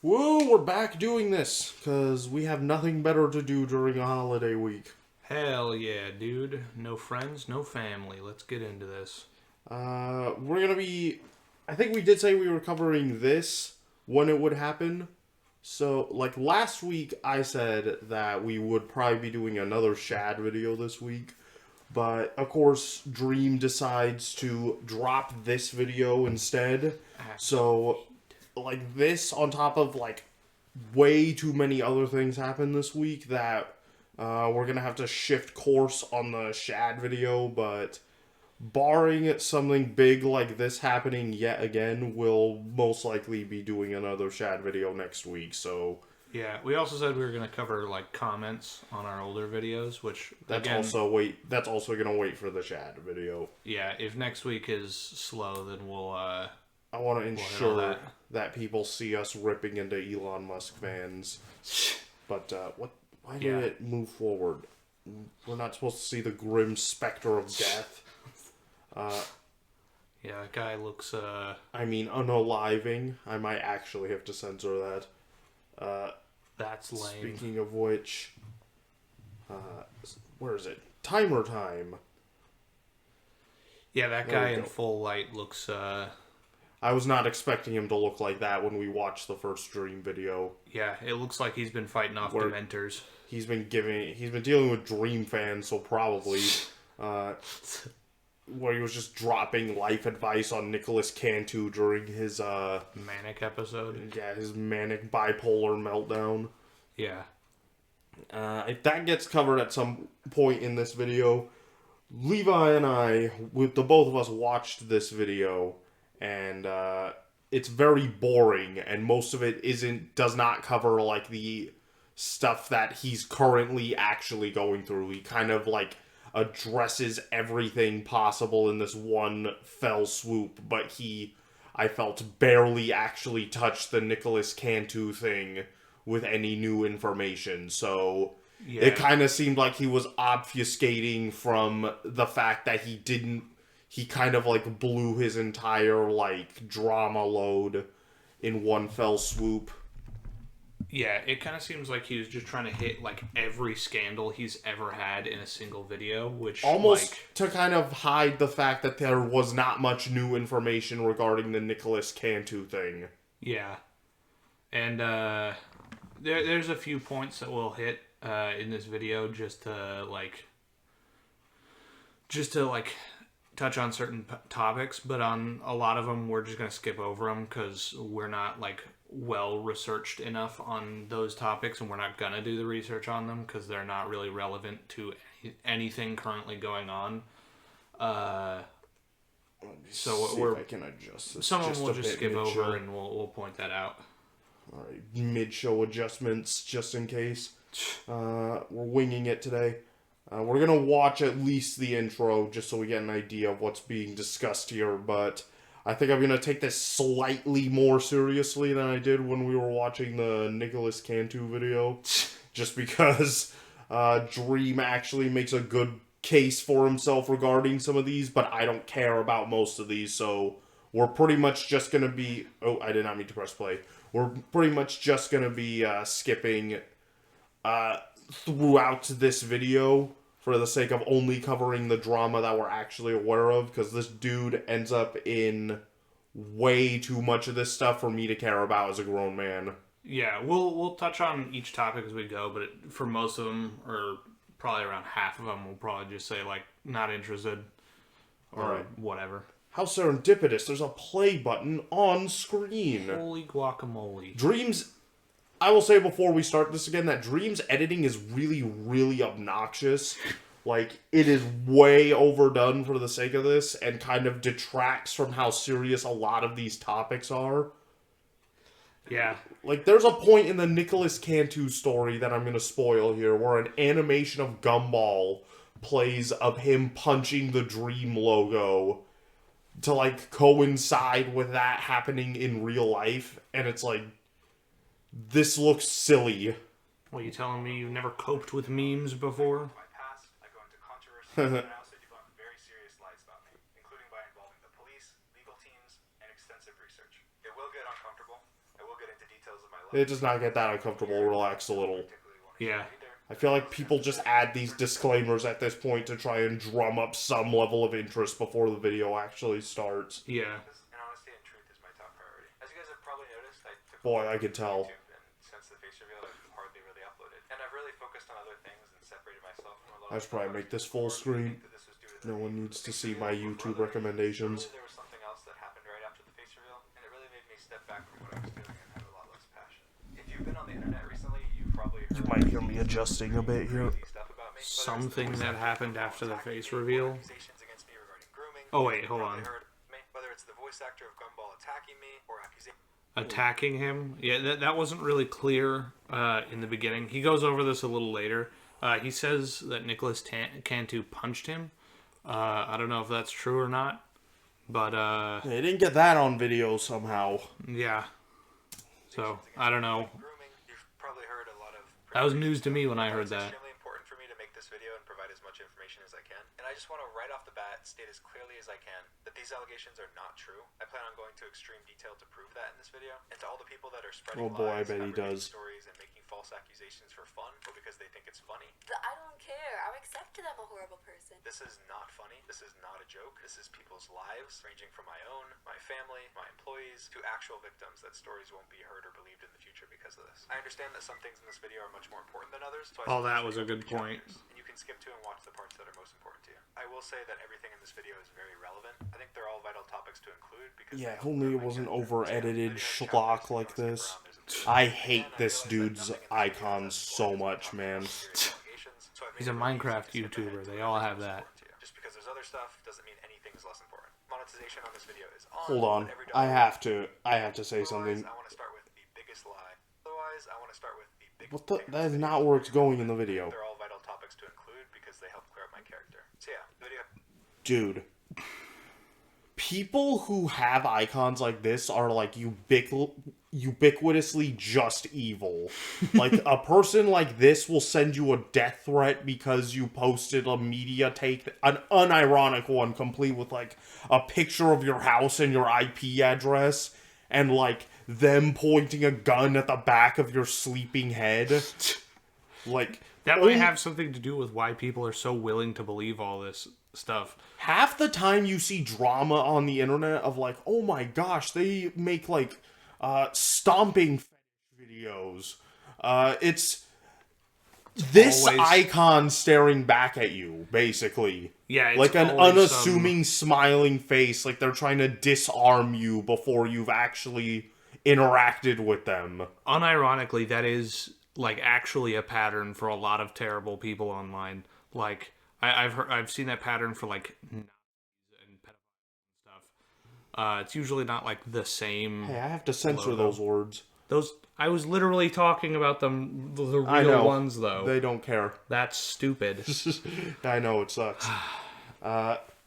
Woo, we're back doing this, because we have nothing better to do during a holiday week. Hell yeah, dude. No friends, no family. Let's get into this. We're gonna be... I think we did say we were covering this when it would happen. So, like, last week I said that we would probably be doing another Shad video this week. But, of course, Dream decides to drop this video instead. So, like, this on top of, like, way too many other things happen this week that we're gonna have to shift course on the Shad video, but barring something big like this happening yet again, we'll most likely be doing another Shad video next week, so Yeah, we also said we were going to cover, like, comments on our older videos, which, that's again, also gonna wait for the Shad video. yeah, if next week is slow, then we'll, I want to we'll handle ensure that. that people see us ripping into Elon Musk fans. But why did Yeah. it move forward? We're not supposed to see the grim specter of death. Yeah, that guy looks, I mean, unaliving. I might actually have to censor that. that's lame. Speaking of which, where is it? Timer time. Yeah, that There we guy in go. full light looks, I was not expecting him to look like that when we watched the first Dream video. yeah, it looks like he's been fighting off Where- Dementors. He's been dealing with Dream fans, so probably, where he was just dropping life advice on Nicholas Cantu during his, Manic episode. his manic bipolar meltdown. Yeah. If that gets covered at some point in this video, Levi and I, with the both of us, watched this video, and it's very boring, and most of it does not cover like the stuff that he's currently actually going through. He kind of like addresses everything possible in this one fell swoop, but I felt, barely actually touched the Nicholas Cantu thing with any new information. So Yeah. it kind of seemed like he was obfuscating from the fact that he kind of like blew his entire like drama load in one fell swoop. Yeah, it kind of seems like he was just trying to hit, like, every scandal he's ever had in a single video, which, Almost like... to kind of hide the fact that there was not much new information regarding the Nicholas Cantu thing. Yeah. And, there's a few points that we'll hit, in this video just to, like, touch on certain topics, but on a lot of them, we're just going to skip over them because we're not, like, well researched enough on those topics, and we're not gonna do the research on them because they're not really relevant to anything currently going on. So I can adjust this. Some of just them we'll a just bit skip mid-show. over, and we'll point that out. All right, mid-show adjustments just in case. We're winging it today. We're gonna watch at least the intro just so we get an idea of what's being discussed here, but I think I'm going to take this slightly more seriously than I did when we were watching the Nicholas Cantu video. Just because Dream actually makes a good case for himself regarding some of these, but I don't care about most of these, so we're pretty much just going to be... Oh, I did not mean to press play. We're pretty much just going to be skipping throughout this video for the sake of only covering the drama that we're actually aware of, because this dude ends up in way too much of this stuff for me to care about as a grown man. Yeah, we'll touch on each topic as we go, but for most of them, or probably around half of them, we'll probably just say, like, not interested, or Alright. whatever. How serendipitous, there's a play button on screen. Holy guacamole. Dream's... I will say before we start this again that Dream's editing is really, really obnoxious. Like, it is way overdone for the sake of this, and kind of detracts from how serious a lot of these topics are. Yeah. Like, there's a point in the Nicholas Cantu story that I'm going to spoil here, where an animation of Gumball plays of him punching the Dream logo to, like, coincide with that happening in real life, and it's like, this looks silly. What, are you telling me you've never coped with memes before? My past, I go into controversy, and I also debunk very serious lies about me, including by involving the police, legal teams, and extensive research. It will get uncomfortable. I will get into details of my life. It does not get that uncomfortable. Relax a little. Yeah. I feel like people just add these disclaimers at this point to try and drum up some level of interest before the video actually starts. Yeah. And honesty and truth is my top priority. As you guys have probably noticed, I took Boy, I could tell. YouTube, and since the face reveal, I've hardly really uploaded. And I've really focused on other things and separated myself from a lot I should probably make this full screen. No one needs to see my YouTube recommendations. There was something else that happened right after the face reveal, and it really made me step back from what I was doing and have a lot less passion. If you've been on the internet recently, you've probably heard You might hear me adjusting a bit here. crazy stuff about me. Something that happened after the face reveal. Accusations against me regarding grooming. Oh wait, hold on. Whether it's the voice actor of Gumball attacking me or accusations. Attacking him. Yeah, that wasn't really clear in the beginning. He goes over this a little later. He says that Nicholas Cantu punched him. I don't know if that's true or not, but They didn't get that on video somehow. yeah. So I don't know. Grooming. You've probably heard a lot of. That was news to me when I heard It's that. extremely important for me to make this video and provide as much information as I can. And I just want to right off the bat state as clearly as I can that these allegations are not true. I plan on going to extreme detail to prove that in this video. And to all the people that are spreading Oh boy, I lies, bet he fabricating does. stories, and making false accusations for fun or because they think it's funny. I don't care. I'll accept that I'm a horrible person. This is not funny. This is not a joke. This is people's lives, ranging from my own, my family, my employees, to actual victims that stories won't be heard or believed in the future because of this. I understand that some things in this video are much more important than others. So I Oh, split that this was a video good into point. chapters, and you can skip to and watch the parts that are most important to you. I will say that everything in this video is very relevant. I think they're all vital topics to include because Yeah, they if only it help my wasn't character. over-edited So, schlock chapters, if you like wanna skip this. around, there's a- I hate Again, this realize that dude's nothing in this video is icons as so important as much, talking man. about serious allegations, so I've He's a made it really easy Minecraft to skip ahead YouTuber. to They whatever all is have most that. important to you. Just because there's other stuff doesn't mean anything's less important. Monetization on this video is on. Hold on. but every I dollar- have to say Otherwise, something. I want to start with the biggest lie. Otherwise, I want to start with the biggest. What the? That is not where it's going in the video. They're all vital topics to include because they help clear up my character. So yeah, the video. Dude. People who have icons like this are like ubiquitously just evil. Like, a person like this will send you a death threat because you posted a media take, an unironic one, complete with like a picture of your house and your IP address, and like them pointing a gun at the back of your sleeping head. Like, That only- might have something to do with why people are so willing to believe all this stuff. half the time you see drama on the internet of like, oh my gosh, they make like stomping videos. It's this always- icon staring back at you, basically. Yeah, it's Like an always unassuming smiling face, like they're trying to disarm you before you've actually interacted with them. Unironically, that is like actually a pattern for a lot of terrible people online. Like I've seen that pattern for like Nazis and pedophiles and stuff. It's usually not like the same. Hey, I have to censor Logo. those words. Those I was literally talking about them, the I know. real ones though. They don't care. That's stupid. I know, it sucks.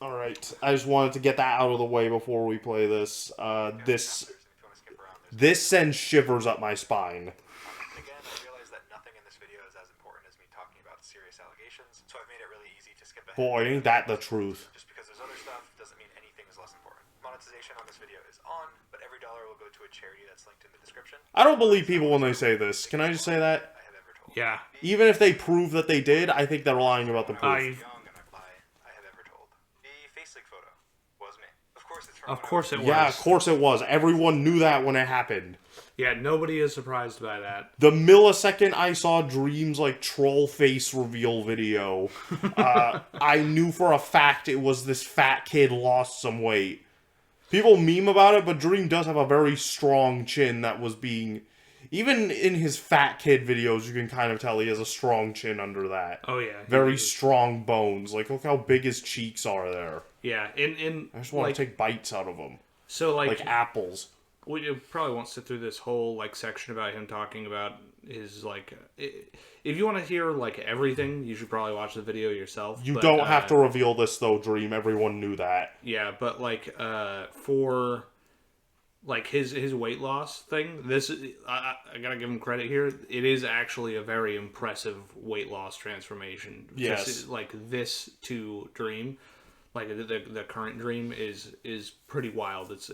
Alright. I just wanted to get that out of the way before we play this. This Chapters, and if you want to skip around, there's this sends shivers up my spine. Again, I realize that nothing in this video is as important as me talking about serious allegations, so I've made it really easy to skip ahead. Boy, ain't that the truth. Just because there's other stuff doesn't mean anything is less important. Monetization on this video is on, but every dollar will go to a charity that's linked in the description. I don't believe people when they say this. Can I just say that? I have ever told. Yeah. Even if they prove that they did, I think they're lying about the proof. Young and I lie. I have ever told. The face leak photo was me. Of course it's from. Of when I course was- it Yeah, was. of course it was. Everyone knew that when it happened. Yeah, nobody is surprised by that. The millisecond I saw Dream's like troll face reveal video, I knew for a fact it was this fat kid lost some weight. People meme about it, but Dream does have a very strong chin that was being... Even in his fat kid videos, you can kind of tell he has a strong chin under that. Oh yeah. he Very is. strong bones. Like, look how big his cheeks are there. Yeah, in I just want like to take bites out of them. so Like apples. we probably won't sit through this whole like section about him talking about his like. If you want to hear like everything, you should probably watch the video yourself. You but, don't have to reveal this, though, Dream. Everyone knew that. Yeah, but like for like his weight loss thing, this I gotta give him credit here. It is actually a very impressive weight loss transformation. Yes. This is, like this to Dream. like the current dream is pretty wild. It's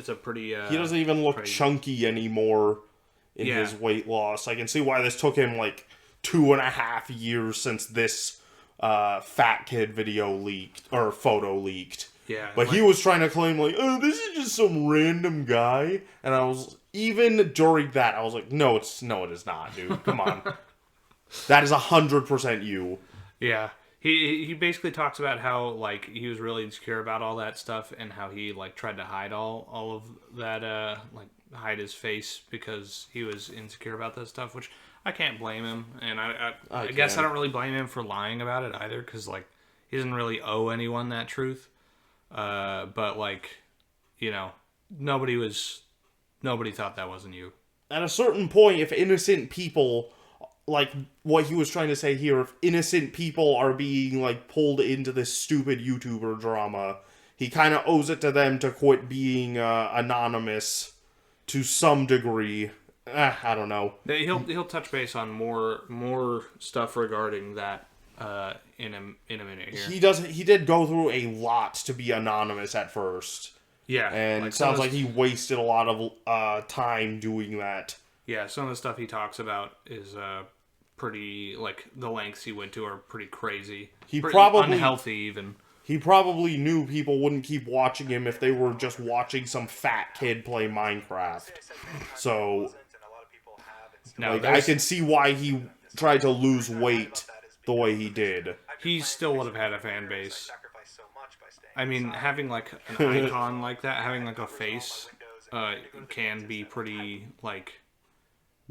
a pretty. He doesn't even look crazy. chunky anymore in Yeah. his weight loss. I can see why this took him like 2.5 years since this fat kid video leaked or photo leaked. Yeah, But he was trying to claim like, oh, this is just some random guy, and I was even during that I was like, no, it is not, dude. Come on, that is 100% you. Yeah. He basically talks about how like he was really insecure about all that stuff and how he like tried to hide all of that like hide his face because he was insecure about that stuff, which I can't blame him, and I guess I don't really blame him for lying about it either, because like he doesn't really owe anyone that truth. But like, you know, nobody thought that wasn't you. At a certain point, if innocent people, like what he was trying to say here, if innocent people are being like pulled into this stupid YouTuber drama, he kind of owes it to them to quit being anonymous to some degree. I don't know. He'll touch base on more stuff regarding that in a minute here. He did go through a lot to be anonymous at first. Yeah, And like it sounds like he wasted a lot of time doing that. Yeah, some of the stuff he talks about is pretty, like, the lengths he went to are pretty crazy. He pretty probably- unhealthy, even. He probably knew people wouldn't keep watching him if they were just watching some fat kid play Minecraft. So, No, like, I there's- can see why he tried to lose weight the way he did. He still would have had a fan base. I mean, having, like, an icon like that, having, like, a face, can be pretty, like,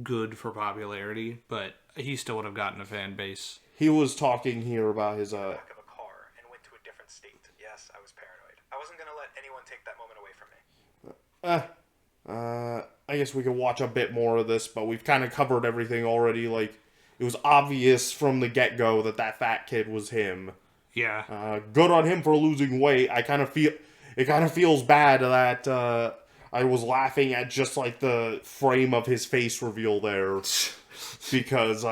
good for popularity, but he still would have gotten a fan base. He was talking here about his, back of a car and went to a different state. Yes, I was paranoid. I wasn't gonna let anyone take that moment away from me. I guess we could watch a bit more of this, but we've kind of covered everything already. Like, it was obvious from the get-go that fat kid was him. Yeah. Good on him for losing weight. It kind of feels bad that I was laughing at just like the frame of his face reveal there, because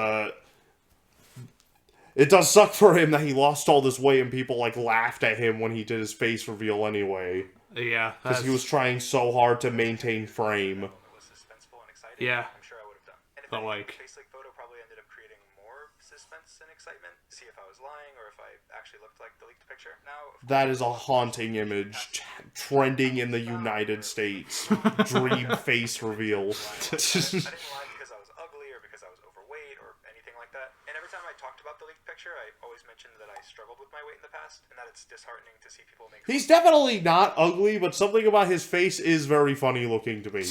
it does suck for him that he lost all this weight and people like laughed at him when he did his face reveal anyway, Yeah. because he was trying so hard to maintain frame. It was suspenseful and exciting. Yeah. I'm sure I would have done. And if But, anything, like- the face leak photo probably ended up creating more suspense and excitement. See if I was lying or if I actually looked like the leaked picture. Now, of That is a haunting image, trending in the United States. Dream face reveal. I didn't lie because I was ugly or because I was overweight or anything like that. And every time I talked about the leaked picture, I always mentioned that I struggled with my weight in the past and that it's disheartening to see people make He's definitely not ugly, but something about his face is very funny looking to me.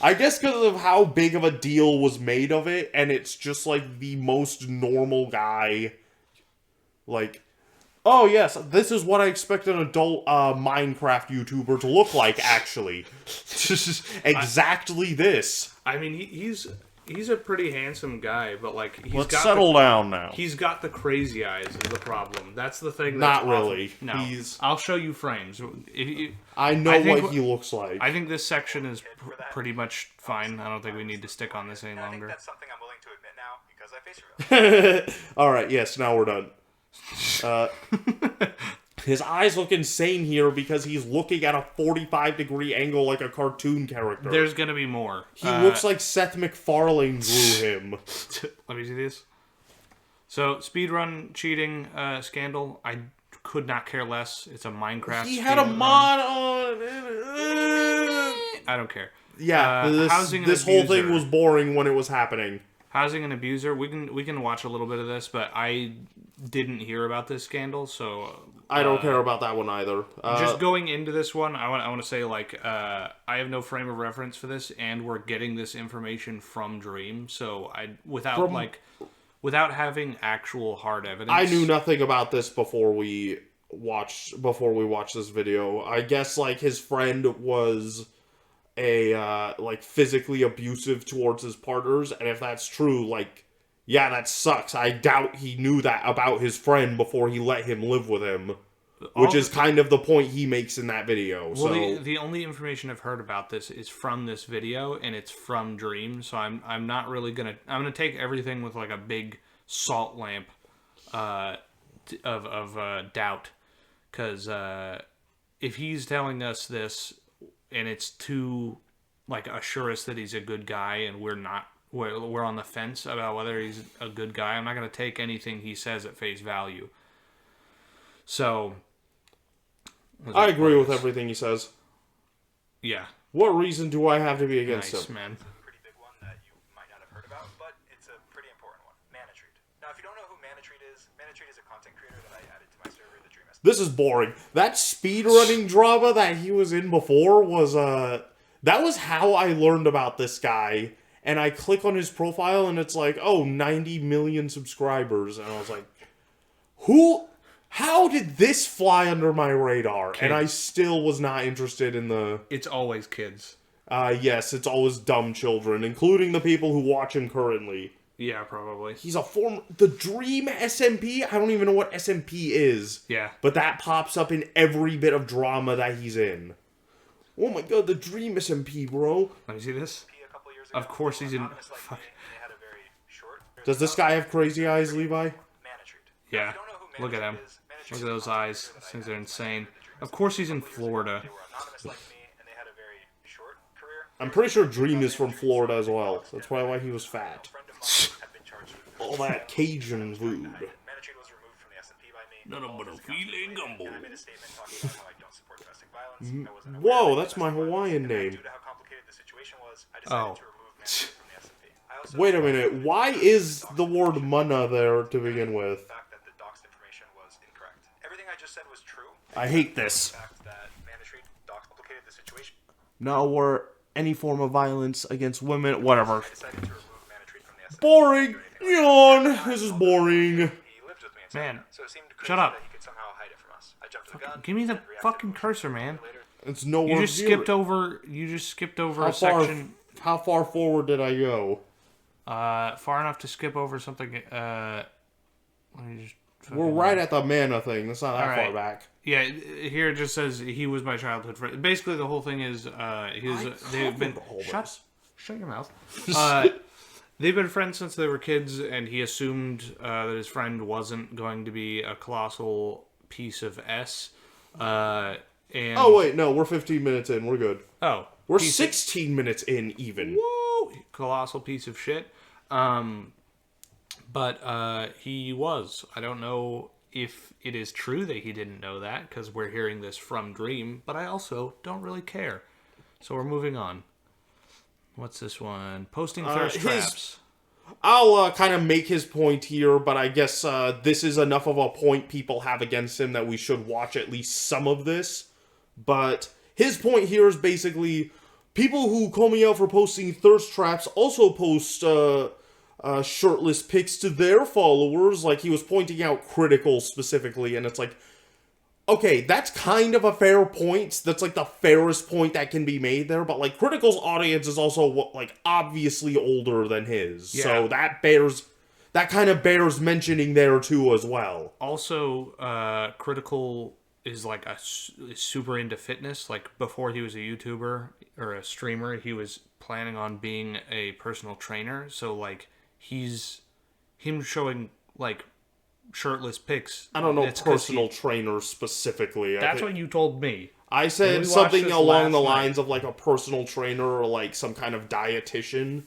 I guess because of how big of a deal was made of it, and it's just like the most normal guy. Like, oh yes, this is what I expect an adult Minecraft YouTuber to look like, actually. Exactly this. I mean, he's a pretty handsome guy, but like Let's settle down now. He's got the crazy eyes is the problem. That's the thing. Not That's awful. really. No, He's- I'll show you frames. I know I think what he looks like. I think this section is pretty much fine. I don't think we need to stick on this any And I think longer. that's something I'm willing to admit now because I face reveal. Alright, yes, now we're done. His eyes look insane here because he's looking at a 45-degree angle like a cartoon character. There's gonna be more. He looks like Seth MacFarlane drew him. Let me see this. So, speedrun cheating scandal. I could not care less. It's a Minecraft. He had a speedrun. mod on. I don't care. Yeah, housing and this whole thing abuser. was boring when it was happening. Housing an abuser. We can watch a little bit of this, but I didn't hear about this scandal, so I don't care about that one either. just going into this one, I want to say like I have no frame of reference for this, and we're getting this information from Dream, so without having actual hard evidence. I knew nothing about this before we watched this video. I guess like his friend was a like physically abusive towards his partners, and if that's true, like, yeah, that sucks. I doubt he knew that about his friend before he let him live with him, which is kind of the point he makes in that video. Well, So the only information I've heard about this is from this video, and it's from Dream. So I'm not really gonna take everything with like a big salt lamp of doubt, Because if he's telling us this and it's to like assure us that he's a good guy and we're not, we're on the fence about whether he's a good guy, I'm not going to take anything he says at face value. So I agree with everything he says. Yeah. What reason do I have to be against Nice, him? man. Pretty big one that you might not have heard about, but it's a pretty important one. Manatreat. Now, if you don't know who Manatreat is a content creator that I added to my server, the Dream Estate. This is boring. That speedrunning drama that he was in before was, that was how I learned about this guy. And I click on his profile and it's like, oh, 90 million subscribers. And I was like, how did this fly under my radar? Kids. And I still was not interested in the... It's always kids. Yes, it's always dumb children, including the people who watch him currently. Yeah, probably. He's a the Dream SMP? I don't even know what SMP is. Yeah. But that pops up in every bit of drama that he's in. Oh my god, the Dream SMP, bro. Let me see this. A couple years ago, Of course he's in... anonymous like Fuck. me, and they had a very short... Does this guy have crazy eyes, Levi? Manatreat. Yeah. If you don't know who Look at him. Manatreat is, Manatreat Look is at a those content eyes. creator that I Things are added to my insane. server, the Dream Of Estate. course he's in They were Florida. anonymous like me, and they had a very short career. I'm pretty sure Dream is from Florida as well. That's probably why he was fat. A friend of mine had been charged with All that Cajun food. Manatreat was removed from the S&P by me. None but a feeling gumbo. And I made a statement talking about how I don't support domestic violence. I wasn't aware Whoa, of that's my domestic violence, Hawaiian and then name. Due to how complicated the situation was, I decided Oh. to remove Manatreat from the S&P. I also Wait a minute, why is the word mana there to begin the with? fact that the doxed information was incorrect. Everything I just said was true. I hate this. The fact that Manatreat complicated the situation. No, or any form of violence against women, whatever. I decided to remove Manatreat from the S&P. Boring! Yawn! This is boring. He lived with me in Man, so it seemed crazy shut up. that he could somehow hide it from us. I jumped the gun. Give me the and reacted fucking emotionally. cursor, man. Later, It's nowhere You just near skipped it. over. You just skipped over How a section. how far forward did I go? Far enough to skip over something. Let me just. We're right at the mana thing. That's not that far Alright. back. Yeah, here it just says he was my childhood friend. Basically, the whole thing is they've been covered all shut your mouth. They've been friends since they were kids, and he assumed that his friend wasn't going to be a colossal piece of S. And Oh, wait, no, we're 15 minutes in. We're good. oh, We're piece 16 minutes in, even. Woo! Colossal piece of shit. But he was. I don't know if it is true that he didn't know that, because we're hearing this from Dream, but I also don't really care. So we're moving on. What's this one? Posting thirst traps. I'll kind of make his point here, but I guess this is enough of a point people have against him that we should watch at least some of this. But his point here is basically, people who call me out for posting thirst traps also post shirtless pics to their followers. Like, he was pointing out Critical specifically, and it's like, okay, that's kind of a fair point. That's like the fairest point that can be made there. But like, Critical's audience is also like obviously older than his, so that kind of bears mentioning there too as well. Also, Critical is like is super into fitness. Like, before he was a YouTuber or a streamer, he was planning on being a personal trainer. So like, him showing like shirtless pics. I don't know it's 'cause personal trainer specifically. That's what you told me. I When we said watched something this along the last lines of like a personal trainer or like some kind of dietitian.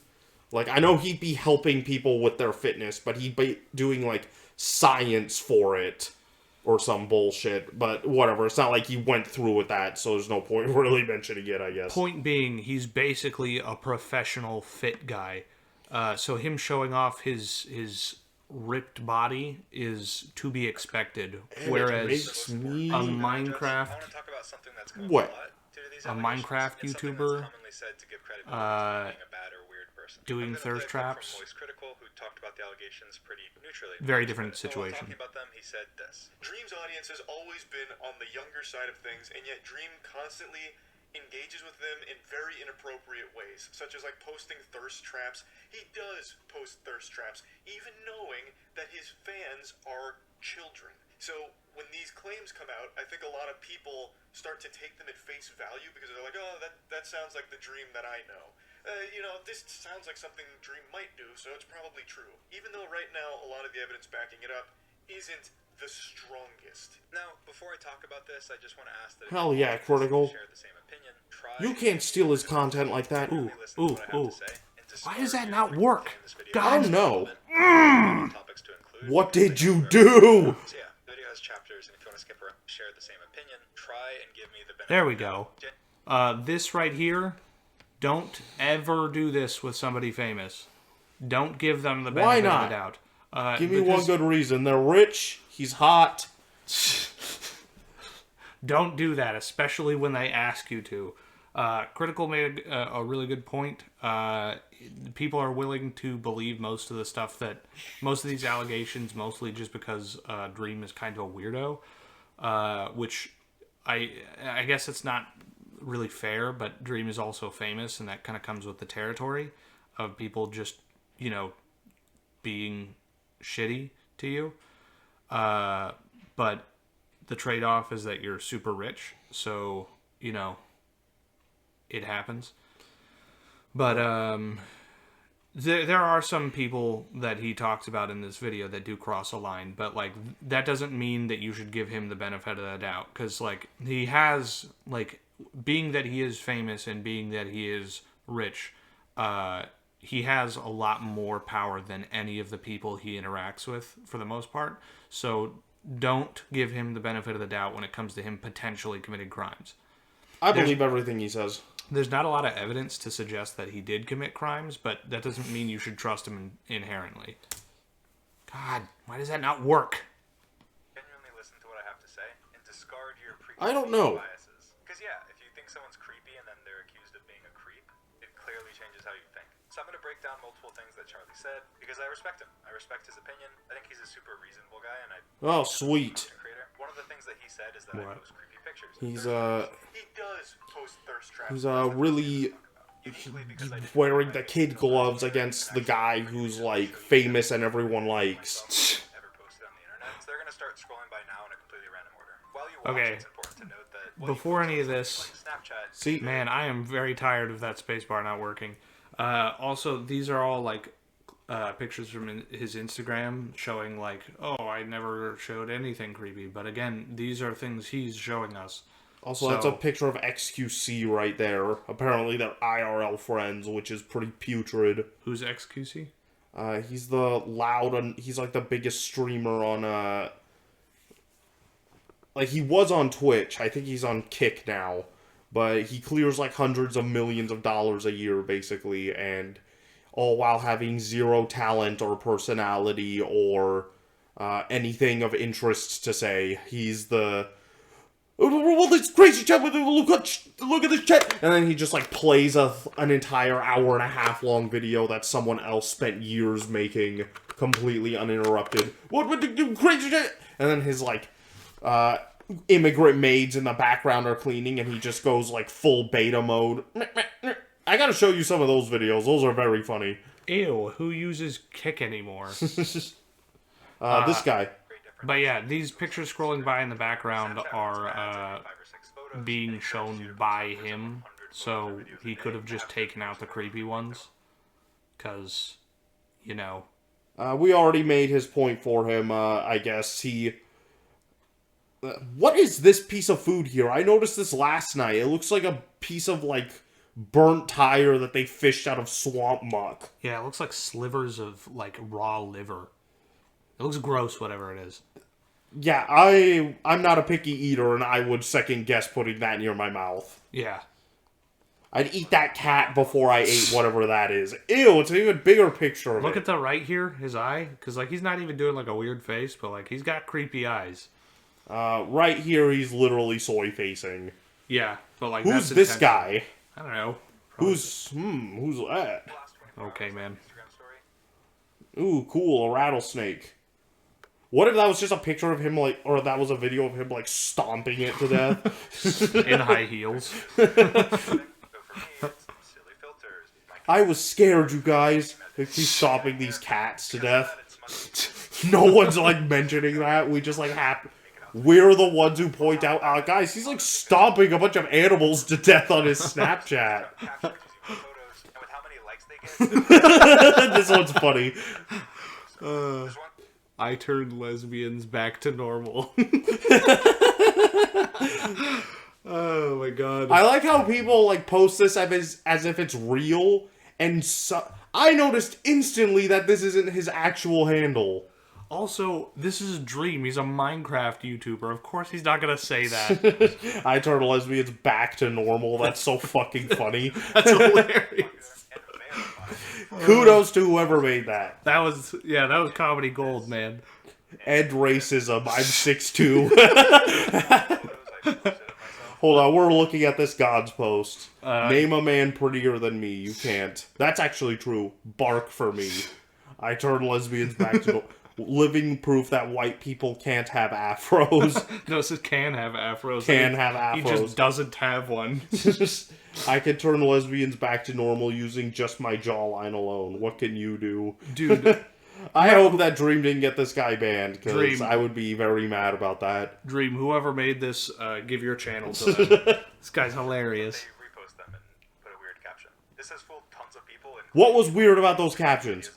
Like, I know he'd be helping people with their fitness, but he'd be doing like science for it or some bullshit. But whatever, it's not like he went through with that, so there's no point really mentioning it, I guess. Point being, he's basically a professional fit guy. So him showing off his ripped body is to be expected. And whereas it makes me... a I Minecraft want to talk about something that's come up What? a lot due to these A allegations. Minecraft It's something YouTuber, that's commonly said to give credibility to being a bad or weird person. doing I'm gonna thirst play a clip traps. From Moist Critical, who talked about the allegations pretty neutrally. Very different So while situation. talking about them, he said this. Dream's audience has always been on the younger side of things, and yet Dream constantly engages with them in very inappropriate ways, such as like posting thirst traps. He does post thirst traps, even knowing that his fans are children. So when these claims come out, I think a lot of people start to take them at face value because they're like, oh, that sounds like the Dream that I know. This sounds like something Dream might do, so it's probably true. Even though right now a lot of the evidence backing it up isn't the strongest. Now, before I talk about this, I just want to ask that if Hell you yeah, Critical. share the same opinion, try You can't steal his content like that. Ooh, listen to ooh, what I have ooh. to say, and Why discard does that your not point work? in this video. I don't know. Topics to include What because did they you don't do? So yeah, the video has chapters, and if you want to skip around, share the same opinion, try and give me the benefit. There we go. This right here, don't ever do this with somebody famous. Don't give them the Why benefit of not? the doubt. Give me one because- good reason. They're rich. He's hot. Don't do that, especially when they ask you to. Critical made a really good point. People are willing to believe most of the stuff most of these allegations, mostly just because Dream is kind of a weirdo, which I guess it's not really fair, but Dream is also famous, and that kind of comes with the territory of people just, being shitty to you. But the trade-off is that you're super rich, so, it happens. But there are some people that he talks about in this video that do cross a line, but that doesn't mean that you should give him the benefit of the doubt, because he has being that he is famous and being that he is rich, he has a lot more power than any of the people he interacts with for the most part. So don't give him the benefit of the doubt when it comes to him potentially committing crimes. I believe everything he says. There's not a lot of evidence to suggest that he did commit crimes, but that doesn't mean you should trust him inherently. God, why does that not work? Genuinely listen to what I have to say and discard your I don't know. biases. Because yeah, if you think someone's creepy and then they're accused of being a creep, it clearly changes how you think. So I'm going to break down multiple things that Charlie said because I respect him. I respect his opinion. I think he's a super reasonable guy, and Oh, sweet. creator. One of the things that he said is that I What? post creepy pictures. He's He does post thirst traps. he's really Uniquely because I didn't wearing the kid gloves against the guy who's famous and everyone likes. ever posted on the internet. So they're going to start scrolling by now in a completely random order. While you watch, Okay. it's important to note that Before any of this, Snapchat. See, man, I am very tired of that spacebar not working. Also, these are all pictures from his Instagram showing oh, I never showed anything creepy. But again, these are things he's showing us. also that's a picture of XQC right there. Apparently they're IRL friends, which is pretty putrid. Who's XQC? He's the loud and he's the biggest streamer on he was on Twitch. I think he's on Kick now. But he clears hundreds of millions of dollars a year basically, and all while having zero talent or personality or anything of interest to say. He's the this crazy chat with look at this chat, and then he just plays an entire hour and a half long video that someone else spent years making completely uninterrupted. What would you do, crazy chat? And then his immigrant maids in the background are cleaning, and he just goes full beta mode. I gotta show you some of those videos. Those are very funny. Ew, who uses Kick anymore? This guy. But yeah, these pictures scrolling by in the background are being shown by him, so he could have just taken out the creepy ones. Because, We already made his point for him, I guess. What is this piece of food here? I noticed this last night. It looks like a piece of, burnt tire that they fished out of swamp muck. Yeah, it looks like slivers of, raw liver. It looks gross, whatever it is. Yeah, I'm not a picky eater, and I would second guess putting that near my mouth. Yeah. I'd eat that cat before I ate whatever that is. Ew, it's an even bigger picture of Look it. at the right here, his eye. Because, he's not even doing, a weird face, but, he's got creepy eyes. Right here, he's literally soy-facing. Yeah, but, Who's that's this intentional. guy? I don't know. Who's that? Okay, man. Ooh, cool, a rattlesnake. What if that was just a picture of him, or that was a video of him, stomping it to death? In high heels. I was scared, you guys. He's stomping these cats to death. No one's, mentioning that. We just, we're the ones who point out, guys, he's, stomping a bunch of animals to death on his Snapchat. This one's funny. I turned lesbians back to normal. Oh my god. I like how people like post this as if it's real, and I noticed instantly that this isn't his actual handle. Also, this is Dream. He's a Minecraft YouTuber. Of course he's not gonna say that. I turned lesbians back to normal. That's so fucking funny. That's hilarious. Kudos to whoever made that. That was comedy gold, man. End racism. I'm 6'2". Hold on, we're looking at this God's post. Name a man prettier than me. You can't. That's actually true. Bark for me. I turn lesbians back to living proof that white people can't have afros. No, it says can have afros. Can have afros. He just doesn't have one. I can turn lesbians back to normal using just my jawline alone. What can you do? Dude. I hope that Dream didn't get this guy banned, because Dream. I would be very mad about that. Dream, whoever made this, give your channel to them. This guy's hilarious. They repost them and put a weird caption. This has fooled tons of people. What was weird about those captions? And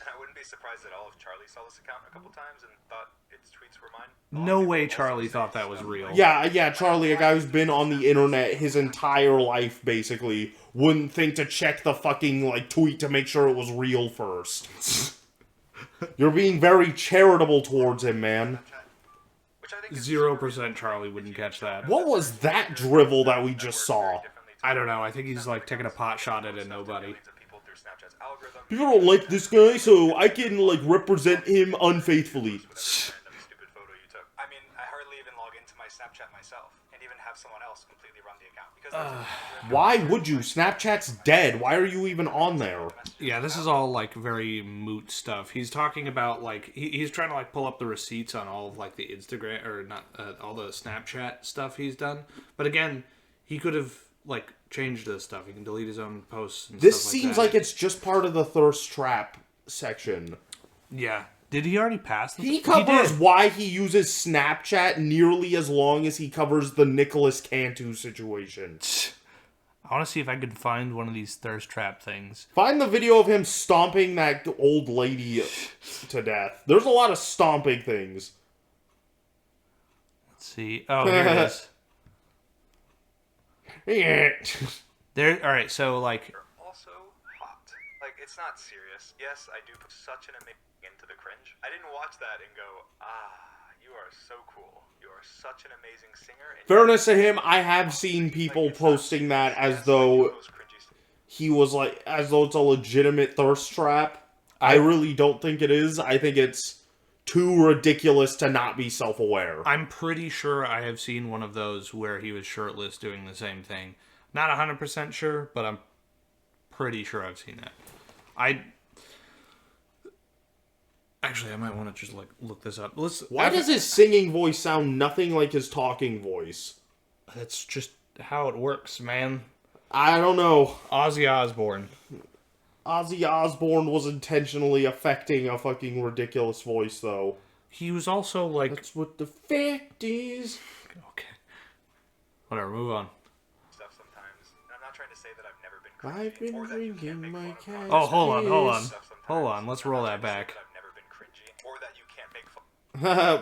I wouldn't be surprised at all if Charlie saw this account a couple times and thought its tweets were mine. No way Charlie thought that was real. Yeah, Charlie, a guy who's been on the internet his entire life, basically, wouldn't think to check the fucking, like, tweet to make sure it was real first. You're being very charitable towards him, man. 0% Charlie wouldn't catch that. What was that drivel that we just saw? I don't know. I think he's like taking a pot shot at nobody. People don't like this guy, so I can, like, represent him unfaithfully. I mean, I hardly even log into my Snapchat myself, and even have someone else completely run the account. Because Why would you? Snapchat's dead. Why are you even on there? Yeah, this is all like very moot stuff. He's talking about like he's trying to like pull up the receipts on all of like the Instagram or not all the Snapchat stuff he's done. But again, he could have like changed this stuff. He can delete his own posts. And This stuff seems like like it's just part of the thirst trap section. Yeah. Did he already pass this? He covers did. why he uses Snapchat nearly as long as he covers the Nicholas Cantu situation. I want to see if I can find one of these thirst trap things. Find the video of him stomping that old lady to death. There's a lot of stomping things. Let's see. Oh, here it is. Yeah. There. All right. So like. you're also hot. Like, it's not serious. Yes, I do put such an amazing into the cringe. I didn't watch that and go, you are so cool. You are such an amazing singer. And Fairness to him, I have seen people posting that as though he was like, as though it's a legitimate thirst trap. I really don't think it is. I think it's too ridiculous to not be self-aware. I'm pretty sure I have seen one of those where he was shirtless doing the same thing. Not 100% sure, but I'm pretty sure I've seen that. Actually, I might want to just like look this up. Why does his singing voice sound nothing like his talking voice? That's just how it works, man. I don't know. Ozzy Osbourne. Ozzy Osbourne was intentionally affecting a fucking ridiculous voice, though. He was also like... That's what the fact is. Okay. Whatever, move on. stuff sometimes. And I'm not trying to say that I've never been I've cringy been or that you can't drinking make my fun of cat. Oh, hold on. stuff sometimes. Hold on, let's roll I'm that not trying back. to say that I've never been cringy or that you can't make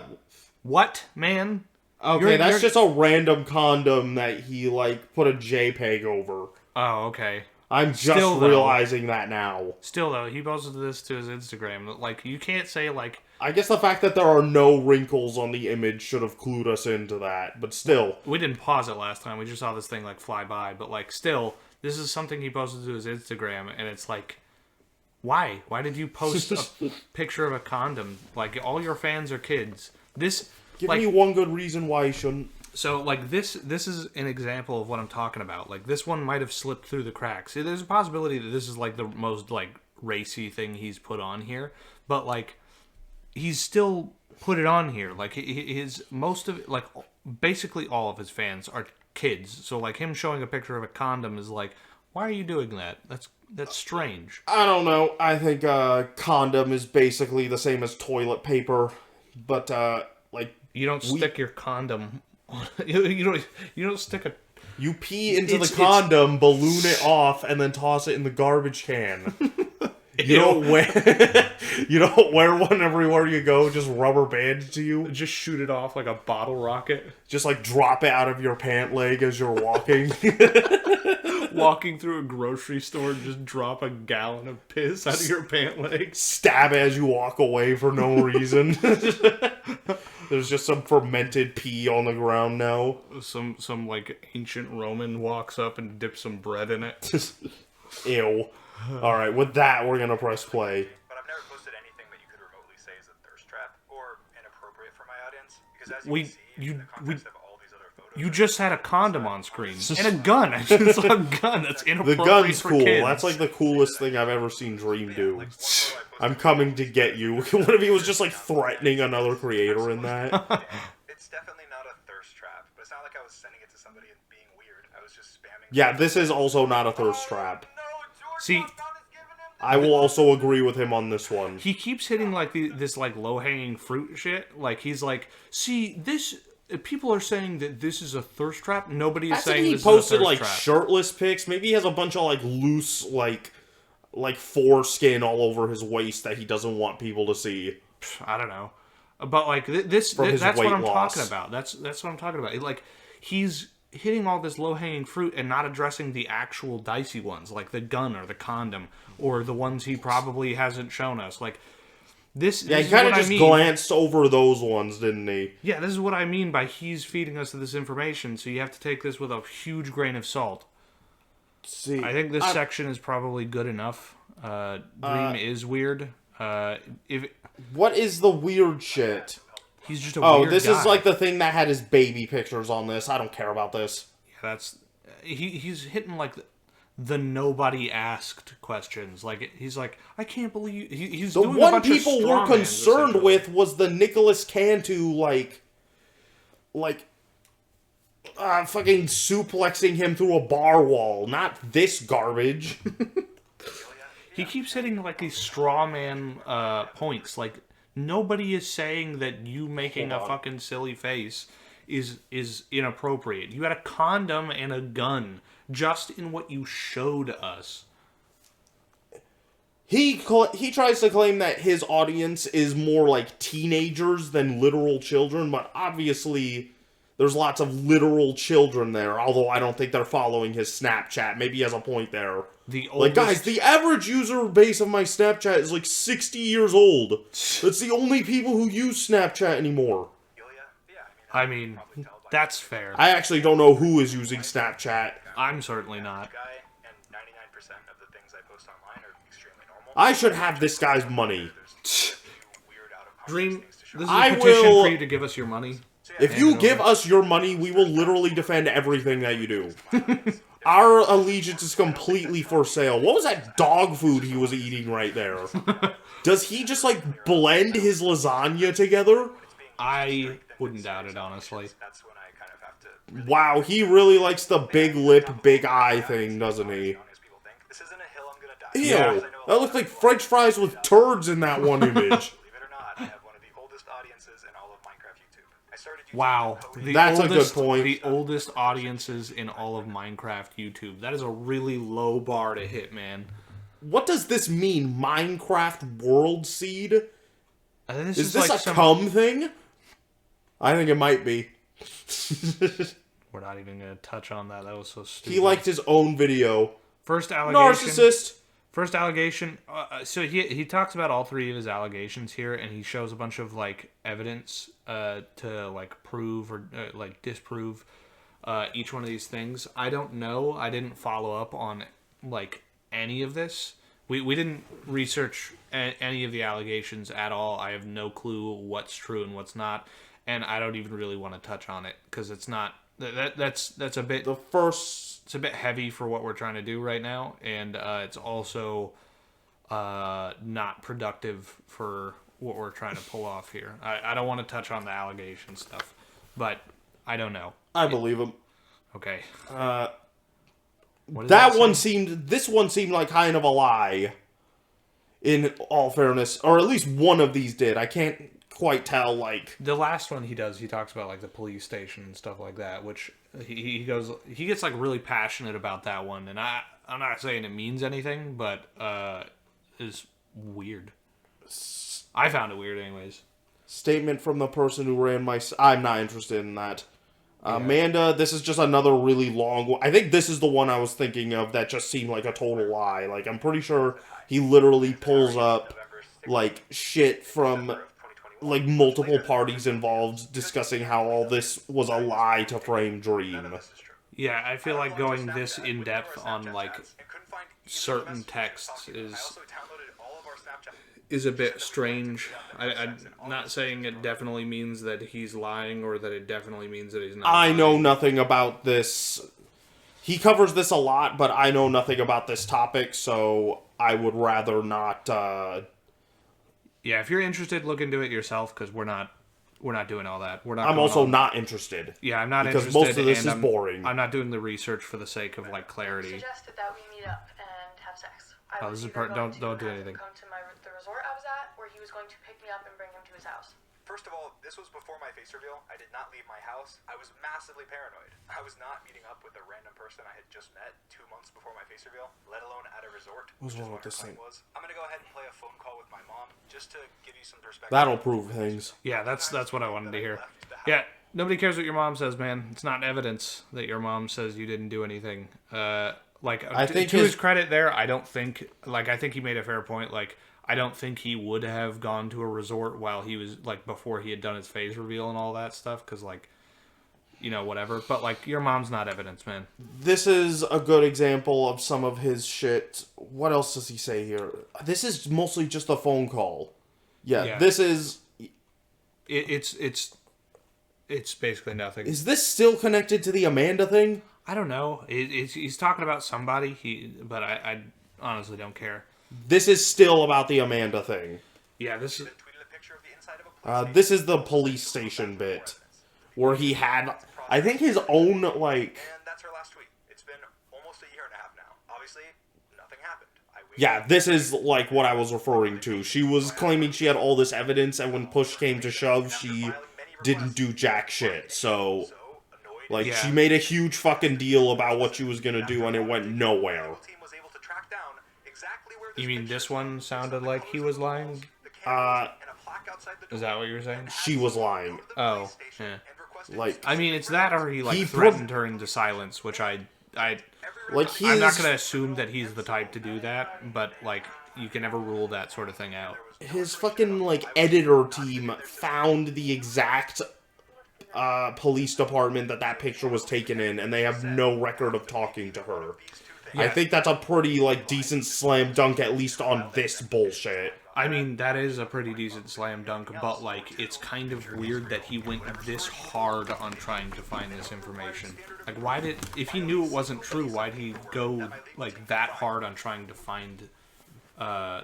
fun. What, man? Okay, that's just a random condom that he, like, put a JPEG over. Oh, okay. I'm just Still, though. realizing that now. Still, though, he posted this to his Instagram. Like, you can't say, like... I guess the fact that there are no wrinkles on the image should have clued us into that, but still. We didn't pause it last time. We just saw this thing, like, fly by. But, like, still, this is something he posted to his Instagram, and it's like... Why? Why did you post a picture of a condom? Like, all your fans are kids. This... Give like, me one good reason why he shouldn't. So, like, this is an example of what I'm talking about. Like, this one might have slipped through the cracks. See, there's a possibility that this is, like, the most, like, racy thing he's put on here. But, like, he's still put it on here. Like, his most of, like, basically all of his fans are kids. So, like, him showing a picture of a condom is like, why are you doing that? That's strange. I don't know. I think condom is basically the same as toilet paper. But, like... You don't stick your condom... You don't stick a... You pee into the condom, balloon it off, and then toss it in the garbage can. You don't wear you don't wear one everywhere you go, just rubber banded to you. Just shoot it off like a bottle rocket. Just like drop it out of your pant leg as you're walking. Walking through a grocery store and just drop a gallon of piss out of your pant leg. Stab it as you walk away for no reason. There's just some fermented pee on the ground now. Some like ancient Roman walks up and dips some bread in it. Ew. Alright, with that, we're gonna press play. But I've never posted anything that you could remotely say is a thirst trap or inappropriate for my audience. Because as you can see, in the context of all these other photos... You just had a condom on screen. And a gun. I just saw a gun. That's The inappropriate gun's for cool. kids. That's like the coolest thing I've ever seen Dream do. I'm coming to get you. What if he was just like threatening another creator in that? It's definitely not a thirst trap, but it's not like I was sending it to somebody and being weird. I was just spamming... Yeah, this is also not a thirst trap. See, I will also agree with him on this one. he keeps hitting like this like low-hanging fruit shit. Like he's like, see, this... People are saying that this is a thirst trap. Nobody is I think saying he this posted is a thirst like trap. shirtless pics. Maybe he has a bunch of like loose like foreskin all over his waist that he doesn't want people to see. I don't know, but like that's his what weight I'm loss. talking about. That's what I'm talking about. Like he's hitting all this low hanging fruit and not addressing the actual dicey ones, like the gun or the condom or the ones he probably hasn't shown us. Like this. Yeah, this he is kind of what I just mean. glanced over those ones, didn't he? Yeah, this is what I mean by he's feeding us this information. So you have to take this with a huge grain of salt. See, I think this section is probably good enough. Dream is weird. If what is the weird shit? he's just a Oh, weird this guy. is like the thing that had his baby pictures on this. I don't care about this. That's he's hitting like the nobody asked questions. Like he's like, I can't believe he's The doing a one bunch of people were straw mans, concerned essentially. with was the Nicholas Cantu fucking suplexing him through a bar wall. Not this garbage. He keeps hitting like these straw man points. Like nobody is saying that you making a fucking silly face is inappropriate. You had a condom and a gun just in what you showed us. He tries to claim that his audience is more like teenagers than literal children, but obviously there's lots of literal children there, although I don't think they're following his Snapchat. Maybe he has a point there. The Like, guys, the average user base of my Snapchat is like 60 years old. That's the only people who use Snapchat anymore. I mean, that's fair. I actually don't know who is using Snapchat. I'm certainly not. Guy, and 99% of the things I post online are extremely normal. I should have this guy's money. Weird out of Dream, context things to show. this is a I petition will- for you to give us your money. If you give us your money, we will literally defend everything that you do. Our allegiance is completely for sale. What was that dog food he was eating right there? Does he just, like, blend his lasagna together? I wouldn't doubt it, honestly. That's when I kind of have to Wow, he really likes the big lip, big eye thing, doesn't he? as people think. This isn't a hill I'm gonna die on. Ew, that looked like french fries with turds in that one image. Believe it or not, I have one of the oldest audiences in all of Minecraft YouTube. I started YouTube Wow. That's a good point. The oldest audiences in all of Minecraft YouTube. That is a really low bar to hit, man. What does this mean, Minecraft World Seed? I think this Is this like a cum thing? I think it might be. We're not even going to touch on that. That was so stupid. He liked his own video. First allegation. Narcissist! First allegation. So he talks about all three of his allegations here, and he shows a bunch of like evidence to like prove or like disprove each one of these things. I don't know. I didn't follow up on like any of this. We didn't research any of the allegations at all. I have no clue what's true and what's not, and I don't even really want to touch on it because it's not. That's a bit. The first... It's a bit heavy for what we're trying to do right now, and it's also not productive for what we're trying to pull off here. I don't want to touch on the allegation stuff, but I don't know. I believe him. Okay. What does That say? one seemed... This one seemed like kind of a lie. In all fairness. Or at least one of these did. I can't quite tell, like... The last one he talks about like the police station and stuff like that, which he gets like really passionate about that one, and I'm not saying it means anything, but is weird. I found it weird anyways. Statement from the person who ran my... I'm not interested in that. Amanda, this is just another really long one. I think this is the one I was thinking of that just seemed like a total lie. Like, I'm pretty sure he literally pulls up, like, shit from, like, multiple parties involved discussing how all this was a lie to frame Dream. Yeah, I feel like going this in-depth on, like, certain texts is a bit strange. I'm not saying it definitely means that he's lying or that it definitely means that he's not I lying. know nothing about this. He covers this a lot, but I know nothing about this topic, so I would rather not... Yeah, if you're interested, look into it yourself, because we're not doing all that. We're not. I'm also not interested. Yeah, I'm not because interested. Because most of this is boring. I'm not doing the research for the sake of, like, clarity. Suggested that we meet up and have sex. Oh, this is don't do anything. Come to the resort I was at, where he was going to pick me up and bring him to his house. First of all, this was before my face reveal. I did not leave my house. I was massively paranoid. I was not meeting up with a random person I had just met 2 months before my face reveal, let alone at a resort. What's wrong with her this claim thing? was. I'm gonna go ahead and play a phone call with my mom just to give you some perspective. That'll prove things. Yeah, that's what I wanted to hear. Yeah, nobody cares what your mom says, man. It's not evidence that your mom says you didn't do anything. I think to his credit there, I don't think, like, I think he made a fair point. Like, I don't think he would have gone to a resort while he was, like, before he had done his face reveal and all that stuff, because, like, you know, whatever. But, like, your mom's not evidence, man. This is a good example of some of his shit. What else does he say here? This is mostly just a phone call. Yeah. This is... It's basically nothing. Is this still connected to the Amanda thing? I don't know. He's talking about somebody, but I honestly don't care. This is still about the Amanda thing. Yeah, this is... This is the police station bit. Where he had, I think, his own, like... And that's her last tweet. It's been almost a year and a half now. Obviously, nothing happened. Yeah, this is, like, what I was referring to. She was claiming she had all this evidence, and when push came to shove, she didn't do jack shit. So, like, she made a huge fucking deal about what she was gonna do, and it went nowhere. You mean this one sounded like he was lying? Is that what you were saying? She was lying. Oh, yeah. Like, I mean, it's that or he threatened her into silence, which I'm not gonna assume that he's the type to do that, but, like, you can never rule that sort of thing out. His fucking, like, editor team found the exact police department that picture was taken in, and they have no record of talking to her. Yeah. I think that's a pretty, like, decent slam dunk, at least on this bullshit. I mean, that is a pretty decent slam dunk, but, like, it's kind of weird that he went this hard on trying to find this information. Like, if he knew it wasn't true, why'd he go, like, that hard on trying to find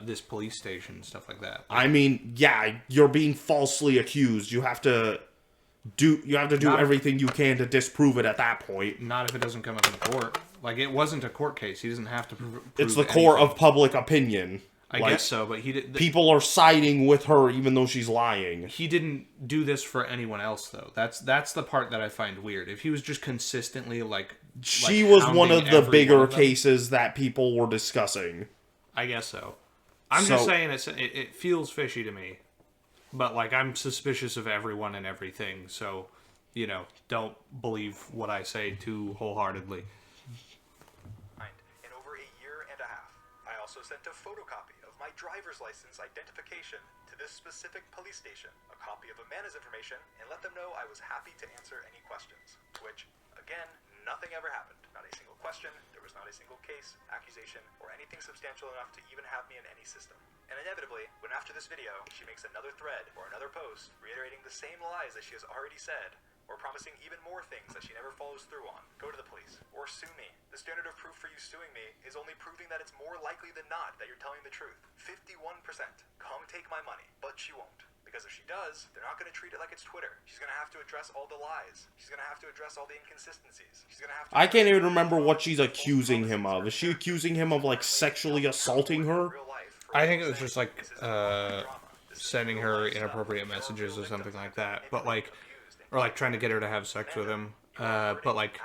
this police station and stuff like that? I mean, yeah, you're being falsely accused. You have to do everything you can to disprove it at that point. Not if it doesn't come up in court. Like, it wasn't a court case. He doesn't have to prove it's the court of public opinion. I guess so, but he did. People are siding with her even though she's lying. He didn't do this for anyone else, though. That's the part that I find weird. If he was just consistently she was one of the bigger cases that people were discussing. I guess so. I'm just saying it feels fishy to me, but, like, I'm suspicious of everyone and everything. So, you know, don't believe what I say too wholeheartedly. In over a year and a half, I also sent a photocopy of my driver's license identification to this specific police station, a copy of Amanda's information, and let them know I was happy to answer any questions. Which, again, nothing ever happened. Not a single question, there was not a single case, accusation, or anything substantial enough to even have me in any system. And inevitably, when after this video, she makes another thread or another post reiterating the same lies that she has already said, or promising even more things that she never follows through on, go to the police, or sue me. The standard of proof for you suing me is only proving that it's more likely than not that you're telling the truth. 51%. Come take my money. But she won't. Because if she does, they're not going to treat it like it's Twitter. She's going to have to address all the lies. She's going to have to address all the inconsistencies. She's going to have to... I can't even remember what she's accusing him of. Is she accusing him of, like, sexually assaulting her? I think it was just, like, sending her inappropriate messages or something like that. But, like... Or, like, trying to get her to have sex with him. But, like...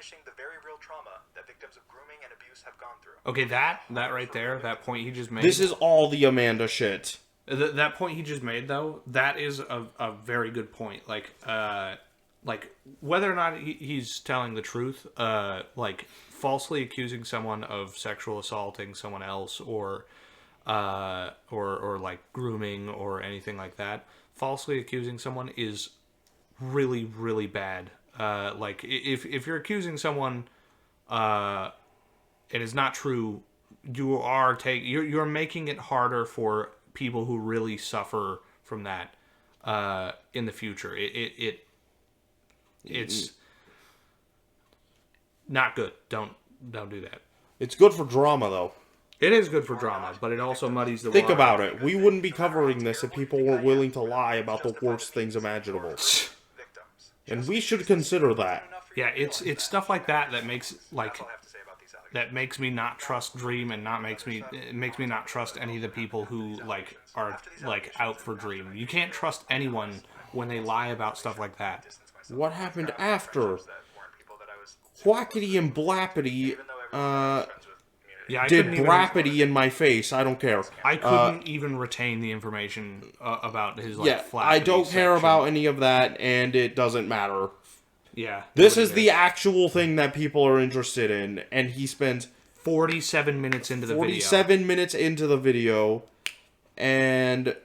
diminishing the very real trauma that victims of grooming and abuse have gone through. Okay, that right there, that point he just made. This is all the Amanda shit. That point he just made, though, that is a very good point. Like whether or not he's telling the truth, like falsely accusing someone of sexual assaulting someone else, or like grooming or anything like that. Falsely accusing someone is really, really bad. Like if you're accusing someone, and it's not true, you're making it harder for people who really suffer from that in the future. It's not good. Don't do that. It's good for drama, though. It is good for drama, but it also muddies the Think water. about it. We wouldn't be covering this if people weren't willing to lie about the worst things imaginable. And we should consider that. Yeah, it's stuff like that that makes me not trust Dream, and it makes me not trust any of the people who are out for Dream. You can't trust anyone when they lie about stuff like that. What happened after? Whackity and Blappity Yeah, I did couldn't Brappity in my face. I don't care. I couldn't even retain the information about his Yeah, I don't care about any of that, and it doesn't matter. Yeah. This is the actual thing that people are interested in, and he spends 47 minutes into the video. 47 minutes into the video, and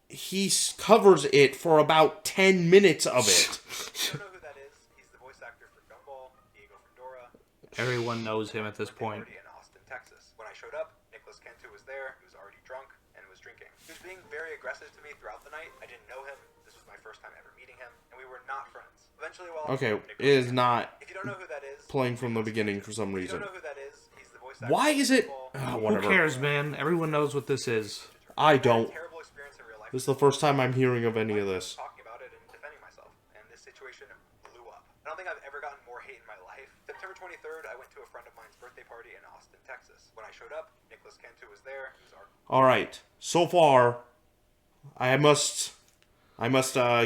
he covers it for about 10 minutes of it. You don't know who that is? He's the voice actor for Gumball, Diego Fedora. Everyone knows him at this point. In Austin, Texas. When I showed up, Nicholas Cantu was there. He was already drunk and was drinking. He was being very aggressive to me throughout the night. I didn't know him. This was my first time ever meeting him, and we were not friends. Eventually, while Okay, it is not if you don't know who that is, playing from the beginning for some if you reason. don't know who that is, he's the voice actor. Why is it... Who whatever. cares, man? Everyone knows what this is. I don't. Terrible experience in real life. This is the first time I'm hearing of any of this. Talking about it and defending myself, and this situation blew up. I don't think I've ever gotten more hate in my life. September 23rd, I went to a friend of mine's birthday party in Austin, Texas. When I showed up, Nicholas Cantu was there. He was Alright, so far, I must